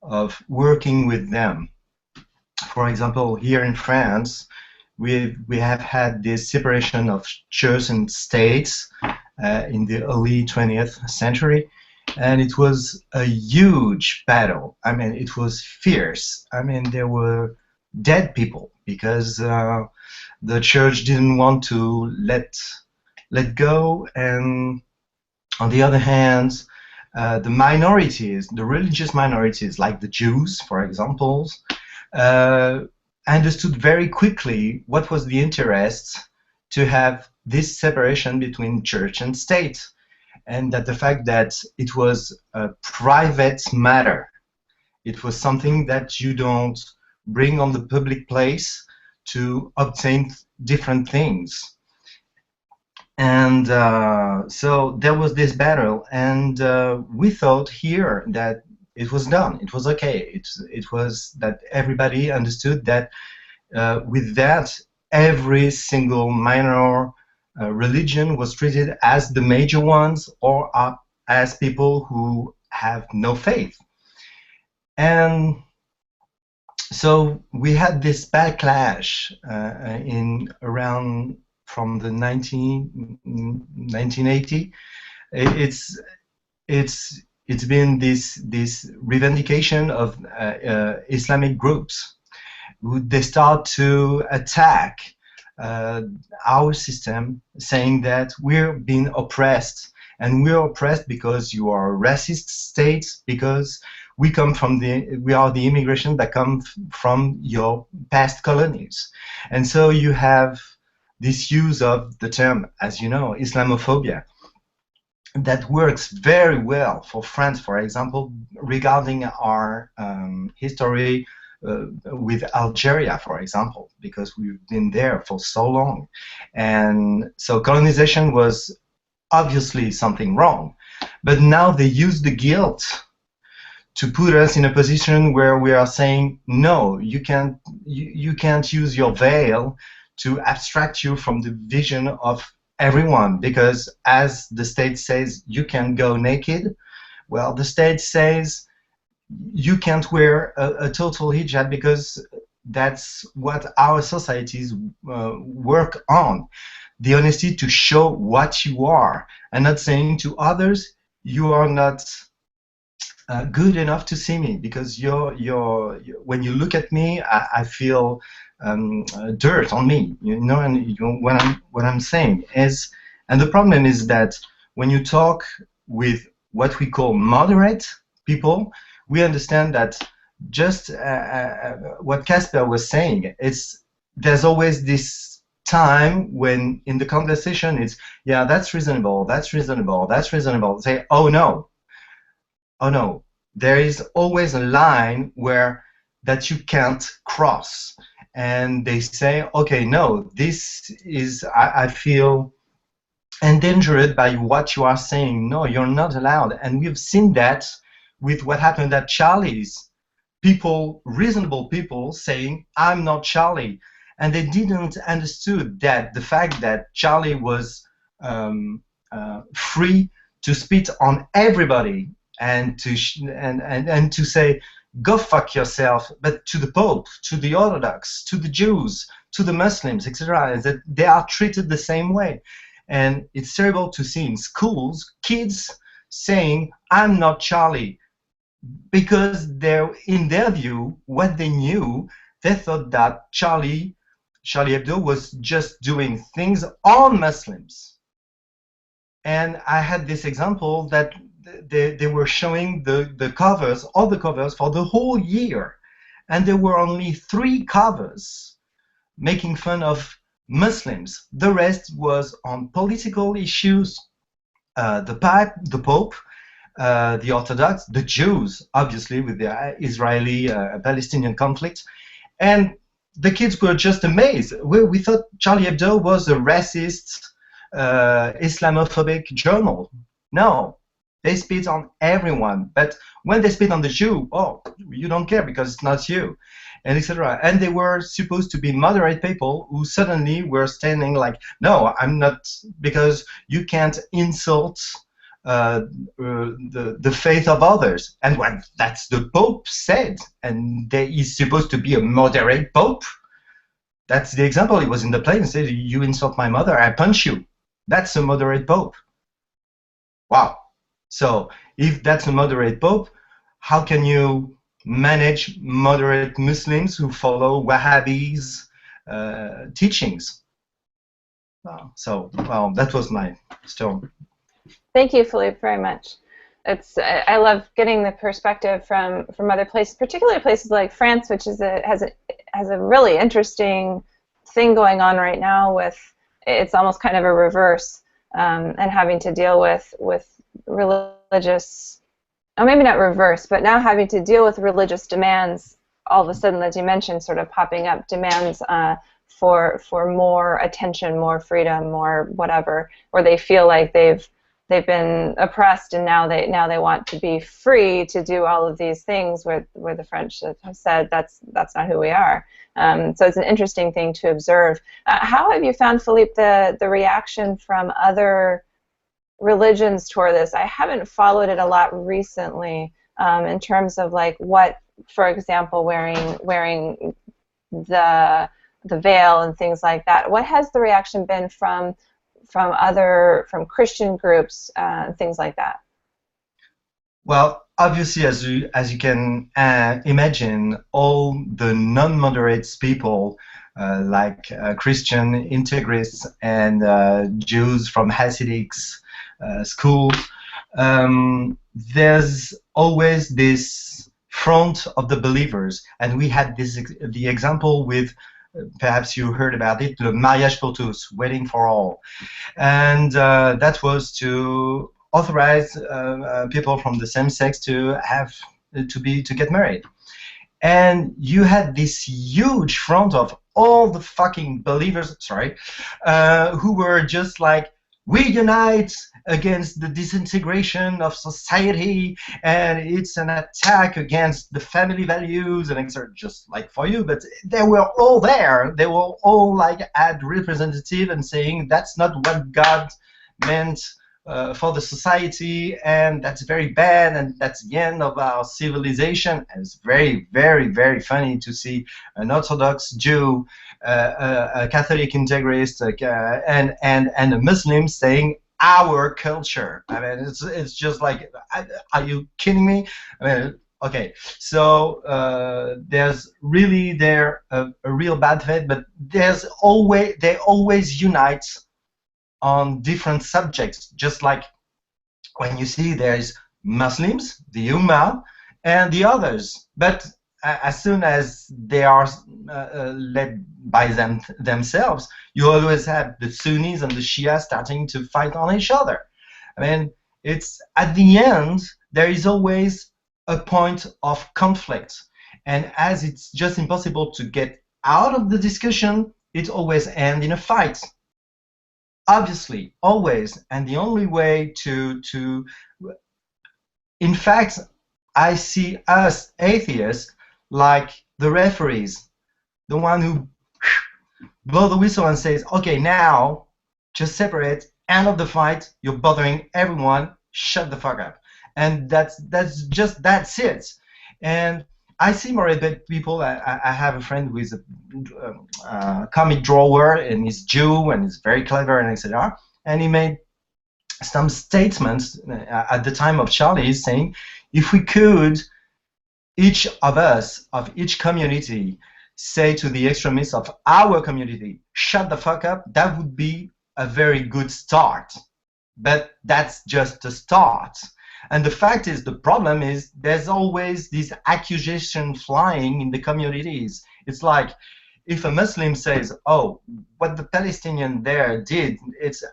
of working with them. For example, here in France, we have had this separation of church and states in the early 20th century, and it was a huge battle. I mean, it was fierce. I mean, there were dead people because the church didn't want to let go, and on the other hand, the minorities, the religious minorities, like the Jews, for example, understood very quickly what was the interest to have this separation between church and state, and that the fact that it was a private matter. It was something that you don't bring on the public place to obtain different things. And so there was this battle, and we thought here that it was done. It was okay. It was that everybody understood that with that, every single minor religion was treated as the major ones, or as people who have no faith. And so we had this backlash in around from the 1980. It's been this revendication of Islamic groups. They start to attack our system, saying that we're being oppressed, and we're oppressed because you are a racist state, because we are the immigration that come from your past colonies. And so you have this use of the term, as you know, Islamophobia, that works very well for France, for example, regarding our history with Algeria, for example, because we've been there for so long. And so colonization was obviously something wrong, but now they use the guilt to put us in a position where we are saying, no, you can't use your veil to abstract you from the vision of everyone, because as the state says you can go naked, well, the state says you can't wear a total hijab, because that's what our societies work on. The honesty to show what you are, and not saying to others, you are not good enough to see me, because when you look at me, I feel dirt on me, you know. And what I'm saying is, and the problem is that when you talk with what we call moderate people, we understand that just what Casper was saying, there's always this time when in the conversation it's, yeah, that's reasonable, that's reasonable, that's reasonable. Say, oh no, there is always a line that you can't cross. And they say, okay, no, this is, I feel endangered by what you are saying. No, you're not allowed. And we've seen that with what happened at Charlie's. People, reasonable people, saying, I'm not Charlie. And they didn't understood that the fact that Charlie was free to spit on everybody, and to say, go fuck yourself, but to the Pope, to the Orthodox, to the Jews, to the Muslims, etc., that they are treated the same way. And it's terrible to see in schools kids saying, I'm not Charlie, because in their view, what they knew, they thought that Charlie Hebdo was just doing things on Muslims. And I had this example that they were showing the covers, all the covers for the whole year, and there were only 3 covers making fun of Muslims. The rest was on political issues, the Pope, the Orthodox, the Jews, obviously with the Israeli-Palestinian conflict, and the kids were just amazed. We thought Charlie Hebdo was a racist, Islamophobic journal. No. They spit on everyone, but when they spit on the Jew, oh, you don't care because it's not you, and etc. And they were supposed to be moderate people who suddenly were standing like, no, I'm not, because you can't insult the faith of others. And when that's the Pope said, and he's supposed to be a moderate Pope. That's the example. He was in the plane and said, you insult my mother, I punch you. That's a moderate Pope. Wow. So if that's a moderate Pope, how can you manage moderate Muslims who follow Wahhabis' teachings? So, well, that was my story. Thank you, Philippe, very much. I love getting the perspective from other places, particularly places like France, which has a really interesting thing going on right now with it's almost kind of a reverse, and having to deal with religious, or maybe not reverse, but now having to deal with religious demands all of a sudden, as you mentioned, sort of popping up, demands for more attention, more freedom, more whatever, where they feel like they've been oppressed, and now they want to be free to do all of these things, where the French have said that's not who we are. So it's an interesting thing to observe. How have you found, Philippe, the reaction from other religions toward this? I haven't followed it a lot recently, in terms of like what, for example, wearing the veil and things like that. What has the reaction been from Christian groups, things like that? Well, obviously, as you can imagine, all the non-moderate people, like Christian integrists and Jews from Hasidic schools, there's always this front of the believers, and we had the example with, perhaps you heard about it, the mariage pour tous, wedding for all, and that was to authorize people from the same sex to get married. And you had this huge front of all the fucking believers, who were just like, we unite against the disintegration of society, and it's an attack against the family values, and etc. Just like for you, but they were all there. They were all like ad representative and saying that's not what God meant for the society, and that's very bad, and that's the end of our civilization. And it's very, very, very funny to see an Orthodox Jew, a Catholic integrist, and a Muslim saying our culture. I mean, it's just like, are you kidding me? I mean, okay, so there's really a real bad faith, but they always unite on different subjects, just like when you see there's Muslims, the Ummah, and the others. But as soon as they are led by themselves, you always have the Sunnis and the Shia starting to fight on each other. I mean, it's at the end, there is always a point of conflict. And as it's just impossible to get out of the discussion, it always ends in a fight. Obviously, always. And the only way in fact, I see us atheists like the referees, the one who blow the whistle and says, okay, now just separate, end of the fight, you're bothering everyone, shut the fuck up. And that's it. And I see more bit people. I have a friend who is a comic drawer, and he's Jew, and he's very clever, and etc. And he made some statements at the time of Charlie's saying, if we could, each of us, of each community, say to the extremists of our community, shut the fuck up, that would be a very good start. But that's just a start. And the fact is, the problem is, there's always this accusation flying in the communities. It's like, if a Muslim says, oh, what the Palestinian there did,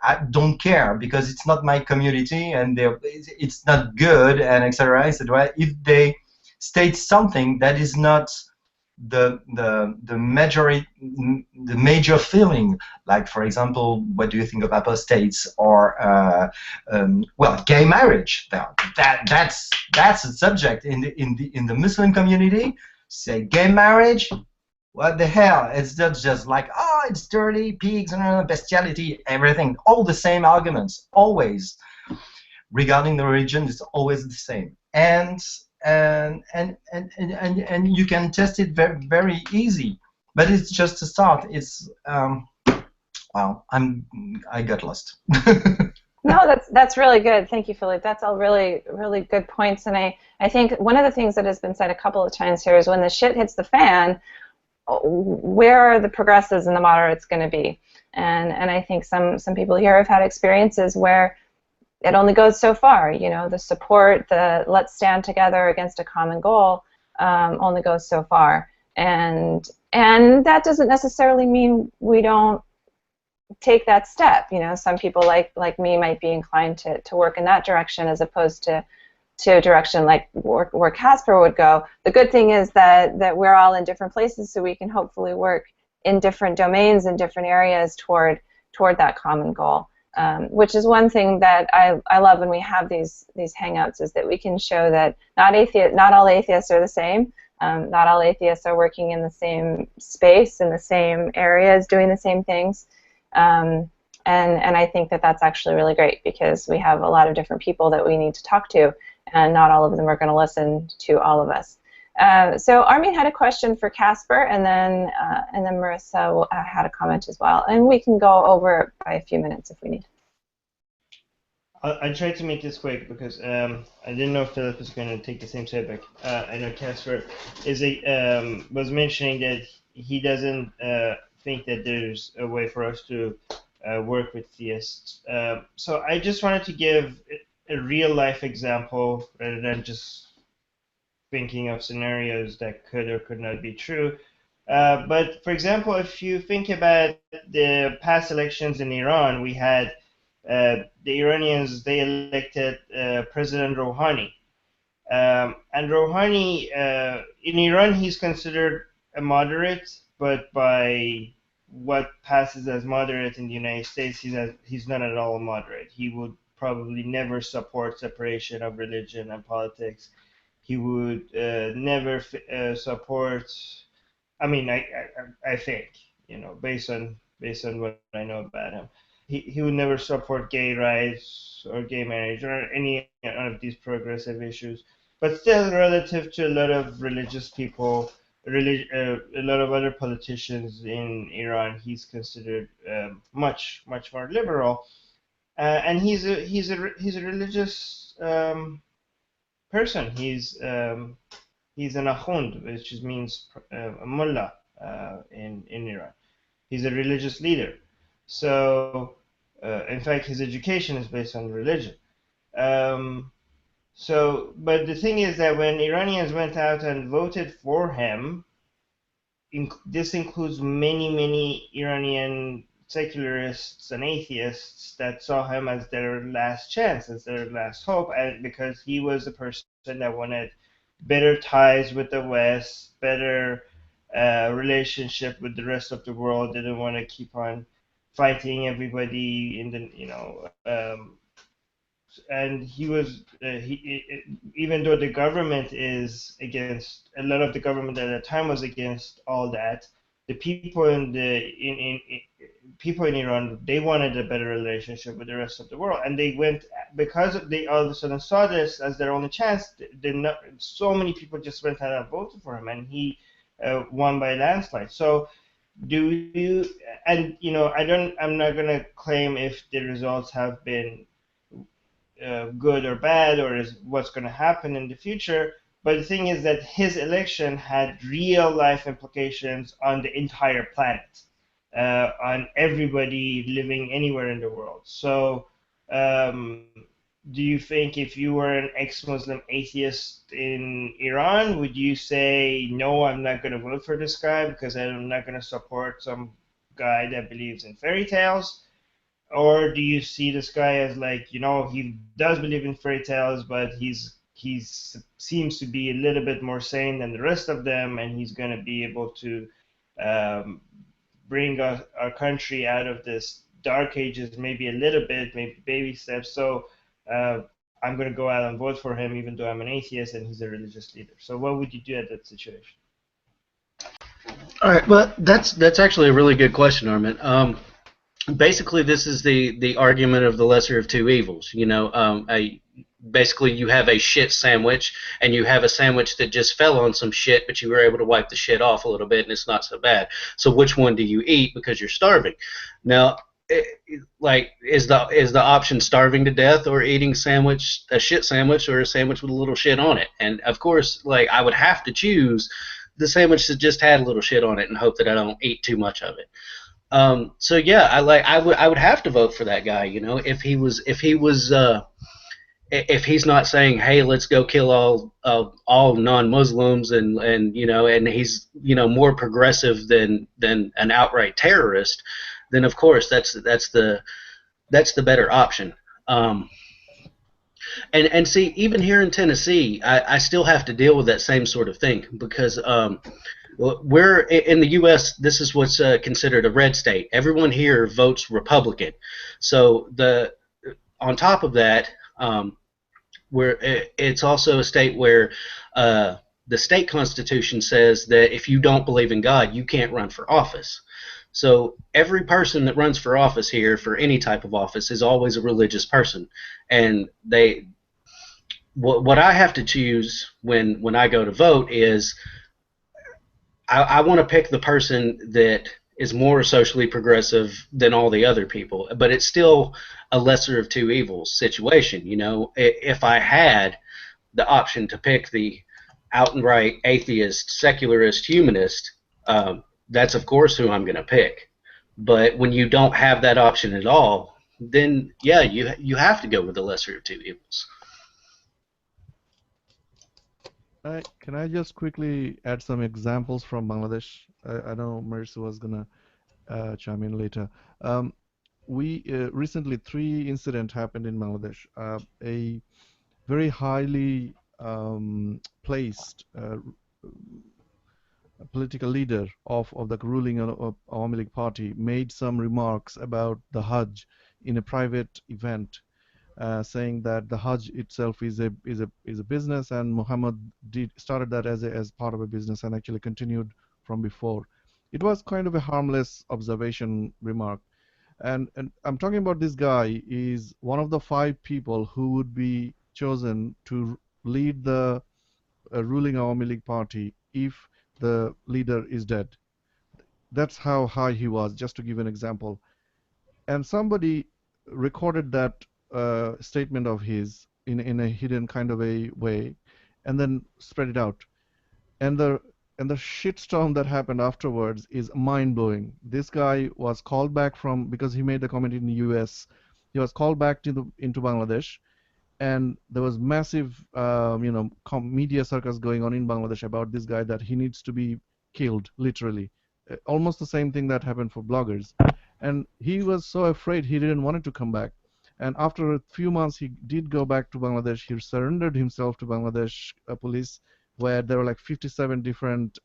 I don't care, because it's not my community, and it's not good, and etc., etc. If they state something that is not the major feeling, like, for example, what do you think of apostates, or well, gay marriage? That's a subject in the Muslim community. Say gay marriage, what the hell? It's not just like, oh, it's dirty, pigs, and bestiality, everything. All the same arguments, always. Regarding the religion, it's always the same. And you can test it very, very easy, but it's just a start. It's wow, I got lost. No, that's really good. Thank you, Philippe. That's all really, really good points. And I think one of the things that has been said a couple of times here is, when the shit hits the fan, where are the progressives and the moderates going to be? And I think some people here have had experiences where it only goes so far. You know, the support, the let's stand together against a common goal, only goes so far. And that doesn't necessarily mean we don't take that step. You know, some people like me might be inclined to work in that direction as opposed to a direction like where Casper would go. The good thing is that we're all in different places, so we can hopefully work in different domains and different areas toward that common goal. Which is one thing that I love when we have these hangouts, is that we can show that not all atheists are the same. Not all atheists are working in the same space, in the same areas, doing the same things. And I think that that's actually really great, because we have a lot of different people that we need to talk to, and not all of them are going to listen to all of us. So Armin had a question for Casper, and then Marissa had a comment as well, and we can go over it by a few minutes if we need. I tried to make this quick because I didn't know if Philip was going to take the same subject. I know Casper was mentioning that he doesn't think that there's a way for us to work with theists. So I just wanted to give a real life example rather than just thinking of scenarios that could or could not be true. But for example, if you think about the past elections in Iran, we had the Iranians, they elected President Rouhani. And Rouhani, in Iran, he's considered a moderate, but by what passes as moderate in the United States, he's not at all moderate. He would probably never support separation of religion and politics. He would never support. I mean, I think, you know, based on what I know about him, he would never support gay rights or gay marriage or any of these progressive issues. But still, relative to a lot of religious people, a lot of other politicians in Iran, he's considered much more liberal, and he's a religious person. He's an akhund, which means a mullah in Iran. He's a religious leader. So, in fact, his education is based on religion. But the thing is that when Iranians went out and voted for him, this includes many Iranian secularists and atheists that saw him as their last chance, as their last hope, and because he was a person that wanted better ties with the West, better relationship with the rest of the world, didn't want to keep on fighting everybody in the, you know, and he was even though the government is against, a lot of the government at the time was against all that, the people in Iran, they wanted a better relationship with the rest of the world, and they went, because they all of a sudden saw this as their only chance. So many people just went out and voted for him, and he won by a landslide. So do you, and you know, I'm not gonna claim if the results have been good or bad, or is what's going to happen in the future. But the thing is that his election had real life implications on the entire planet, on everybody living anywhere in the world. So do you think if you were an ex-Muslim atheist in Iran, would you say, no, I'm not going to vote for this guy because I'm not going to support some guy that believes in fairy tales? Or do you see this guy as, like, you know, he does believe in fairy tales, but he seems to be a little bit more sane than the rest of them, and he's going to be able to bring our country out of this dark ages, maybe a little bit, maybe baby steps. So I'm going to go out and vote for him, even though I'm an atheist and he's a religious leader. So what would you do at that situation? All right, well, that's actually a really good question, Armin. Basically, this is the argument of the lesser of two evils. You know, basically you have a shit sandwich, and you have a sandwich that just fell on some shit, but you were able to wipe the shit off a little bit, and it's not so bad. So which one do you eat because you're starving? Now, is the option starving to death or eating a shit sandwich, or a sandwich with a little shit on it? And of course, like, I would have to choose the sandwich that just had a little shit on it and hope that I don't eat too much of it. So yeah, I would have to vote for that guy. You know, if he's not saying, hey, let's go kill all non-Muslims, and you know, and he's, you know, more progressive than an outright terrorist, then of course that's the better option. And see, even here in Tennessee, I still have to deal with that same sort of thing because we're in the U.S. This is what's considered a red state. Everyone here votes Republican. So on top of that, it's also a state where the state constitution says that if you don't believe in God, you can't run for office. So every person that runs for office here, for any type of office, is always a religious person, and what I have to choose when I go to vote is I want to pick the person that is more socially progressive than all the other people, but it's still a lesser of two evils situation. You know, if I had the option to pick the outright atheist, secularist, humanist, that's of course who I'm going to pick. But when you don't have that option at all, then yeah, you have to go with the lesser of two evils. Can I just quickly add some examples from Bangladesh? I know Marissa was gonna chime in later. We recently 3 incidents happened in Bangladesh. A very highly placed political leader of the ruling Awami League party made some remarks about the Hajj in a private event, saying that the Hajj itself is a business, and Muhammad started that as part of a business and actually continued from before. It was kind of a harmless observation remark, and I'm talking about this guy is one of the 5 people who would be chosen to lead the ruling Awami League party if the leader is dead. That's how high he was, just to give an example. And somebody recorded that statement of his in a hidden kind of a way, and then spread it out. And the shitstorm that happened afterwards is mind-blowing. This guy was called back because he made the comment in the US. He was called back into Bangladesh, and there was massive media circus going on in Bangladesh about this guy, that he needs to be killed, literally. Almost the same thing that happened for bloggers. And he was so afraid he didn't want to come back. And after a few months, he did go back to Bangladesh. He surrendered himself to Bangladesh police, where there were like 57 different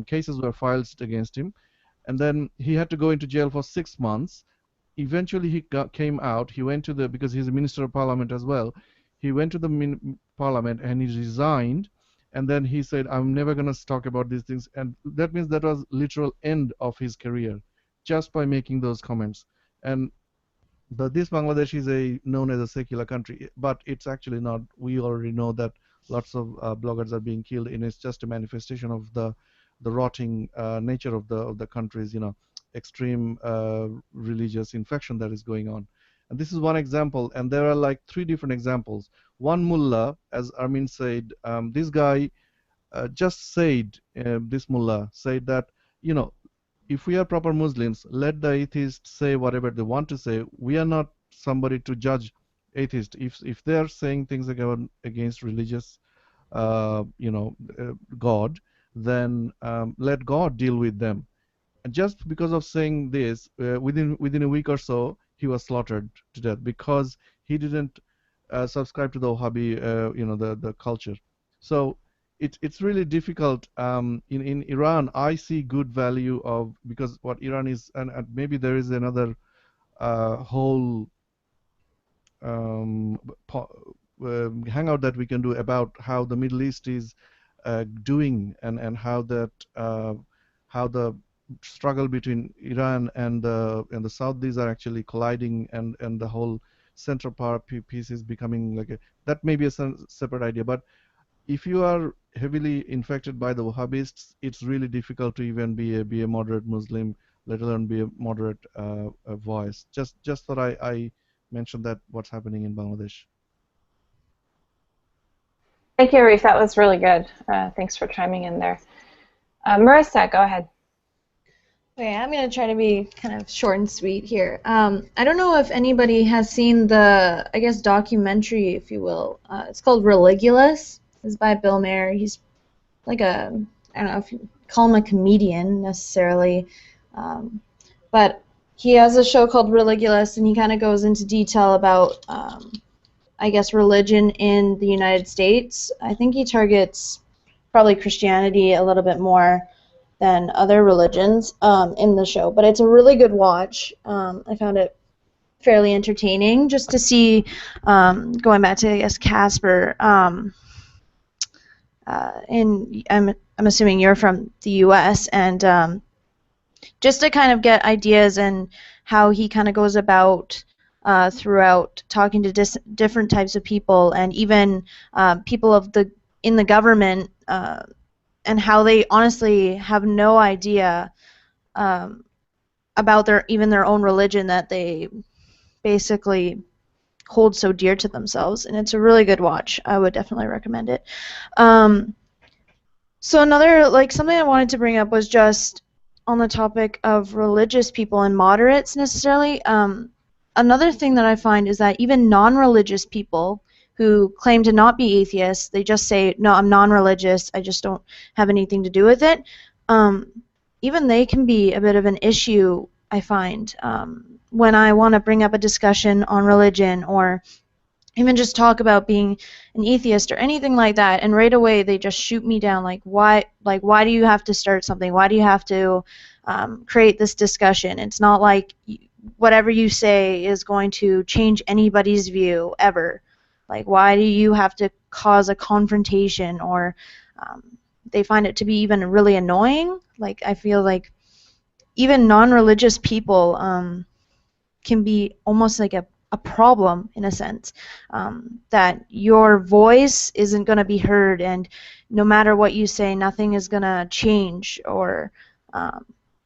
cases were filed against him. And then he had to go into jail for 6 months. Eventually, he came out. He went to because he's a minister of parliament as well. He went to the parliament and he resigned. And then he said, I'm never going to talk about these things. And that means that was literal end of his career, just by making those comments. And this Bangladesh is known as a secular country, but it's actually not. We already know that lots of bloggers are being killed, and it's just a manifestation of the rotting nature of the country's, extreme religious infection that is going on. And this is one example, and there are like 3 different examples. One mullah, as Armin said, this guy just said, this mullah said that, if we are proper Muslims, let the atheists say whatever they want to say. We are not somebody to judge atheists. If they are saying things against religious, God, then let God deal with them. And just because of saying this, within a week or so, he was slaughtered to death because he didn't subscribe to the Wahhabi, the culture. So it's really difficult. In Iran, I see good value because what Iran is, and maybe there is another whole hangout that we can do about how the Middle East is doing, and how the struggle between Iran and the Saudis are actually colliding, and the whole central power piece is becoming that may be a separate idea. But if you are heavily infected by the Wahhabists, it's really difficult to even be a moderate Muslim, let alone be a moderate voice. Just thought I mentioned that what's happening in Bangladesh. Thank you, Arif. That was really good. Thanks for chiming in there. Marissa, go ahead. Okay, I'm going to try to be kind of short and sweet here. I don't know if anybody has seen the, I guess, documentary, if you will. It's called Religulous. It's by Bill Maher. He's like I don't know if you call him a comedian necessarily. but he has a show called Religulous, and he kind of goes into detail about, I guess, religion in the United States. I think he targets probably Christianity a little bit more than other religions in the show, but it's a really good watch. I found it fairly entertaining just to see, going back to, I guess, Casper, and I'm assuming you're from the U.S., and just to kind of get ideas and how he kind of goes about throughout talking to different types of people, and even people in the government, and how they honestly have no idea about their own religion that they basically hold so dear to themselves. And it's a really good watch. I would definitely recommend it. So another, like, something I wanted to bring up was just on the topic of religious people and moderates necessarily. Another thing that I find is that even non-religious people who claim to not be atheists, they just say, no, I'm non-religious, I just don't have anything to do with it. Even they can be a bit of an issue, I find, when I want to bring up a discussion on religion, or even just talk about being an atheist or anything like that, and right away they just shoot me down, like why do you have to start something? Why do you have to create this discussion? It's not like whatever you say is going to change anybody's view ever. Like, why do you have to cause a confrontation? Or they find it to be even really annoying. Like, I feel like even non-religious people can be almost like a problem, in a sense, that your voice isn't going to be heard, and no matter what you say, nothing is going to change, or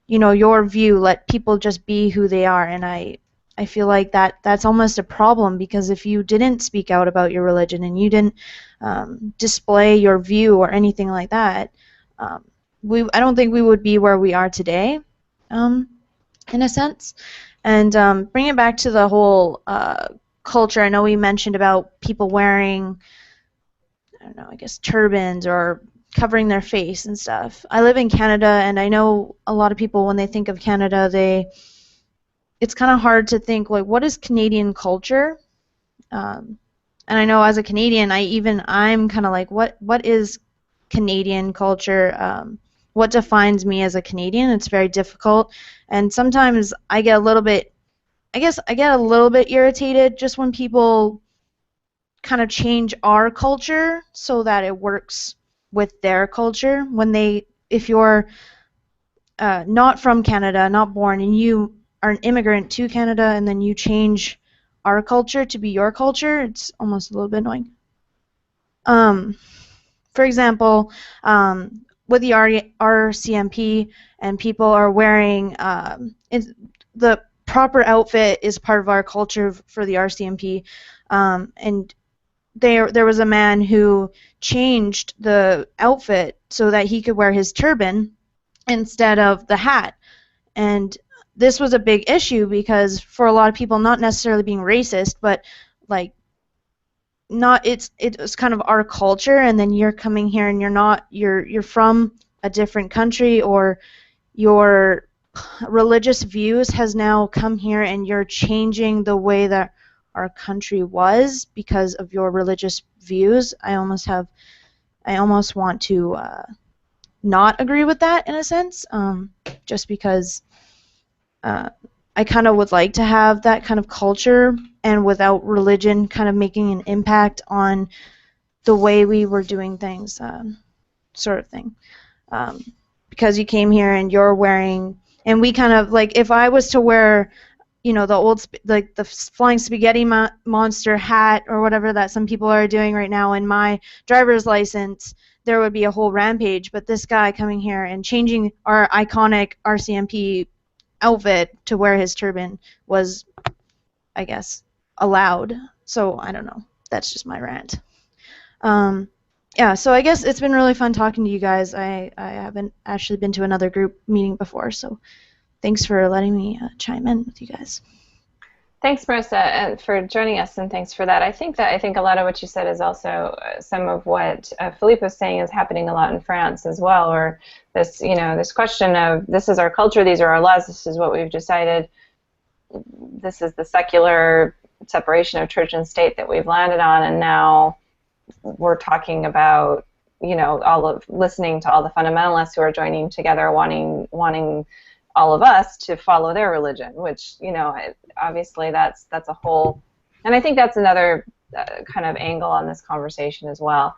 your view, let people just be who they are. And I feel like that's almost a problem, because if you didn't speak out about your religion and you didn't display your view or anything like that, I don't think we would be where we are today, in a sense. And bring it back to the whole culture. I know we mentioned about people wearing, I don't know, I guess turbans or covering their face and stuff. I live in Canada, and I know a lot of people, when they think of Canada, it's kind of hard to think, like, what is Canadian culture? And I know as a Canadian, I'm kind of like, what is Canadian culture? What defines me as a Canadian? It's very difficult, and sometimes I get a little bit irritated just when people kind of change our culture so that it works with their culture. If you're not from Canada, not born, and you are an immigrant to Canada, and then you change our culture to be your culture, it's almost a little bit annoying. For example, with the RCMP, and people are wearing the proper outfit is part of our culture for the RCMP, and there was a man who changed the outfit so that he could wear his turban instead of the hat. And this was a big issue, because for a lot of people, not necessarily being racist, but like, it's kind of our culture, and then you're coming here and you're from a different country, or your religious views has now come here and you're changing the way that our country was because of your religious views. I almost want to not agree with that, in a sense, just because I kind of would like to have that kind of culture, and without religion kind of making an impact on the way we were doing things, sort of thing. Because you came here and you're wearing, and we kind of, like, if I was to wear, the old, like the flying spaghetti monster hat or whatever that some people are doing right now in my driver's license, there would be a whole rampage. But this guy coming here and changing our iconic RCMP outfit to wear his turban was, I guess, allowed. So I don't know. That's just my rant. Yeah, so I guess it's been really fun talking to you guys. I haven't actually been to another group meeting before, so thanks for letting me chime in with you guys. Thanks, Marissa, and for joining us, and thanks for that. I think a lot of what you said is also some of what Philippe was saying is happening a lot in France as well, or this, this question of this is our culture, these are our laws, this is what we've decided, this is the secular separation of church and state that we've landed on, and now we're talking about, listening to all the fundamentalists who are joining together, wanting all of us to follow their religion, which, obviously that's a whole, and I think that's another kind of angle on this conversation as well.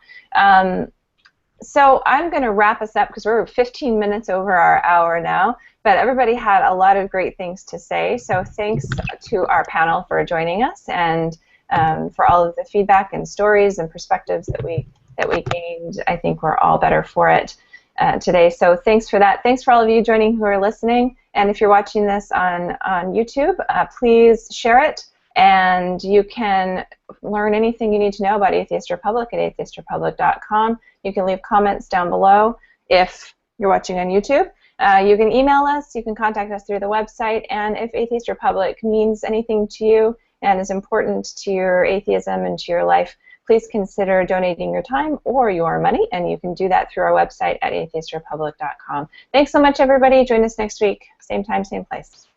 So I'm going to wrap us up because we're 15 minutes over our hour now, but everybody had a lot of great things to say, so thanks to our panel for joining us, and for all of the feedback and stories and perspectives that we gained. I think we're all better for it today, so thanks for that. Thanks for all of you joining who are listening, and if you're watching this on YouTube, please share it, and you can learn anything you need to know about Atheist Republic at atheistrepublic.com. You can leave comments down below if you're watching on YouTube. You can email us, you can contact us through the website, and if Atheist Republic means anything to you and is important to your atheism and to your life, please consider donating your time or your money, and you can do that through our website at atheistrepublic.com. Thanks so much, everybody. Join us next week, same time, same place.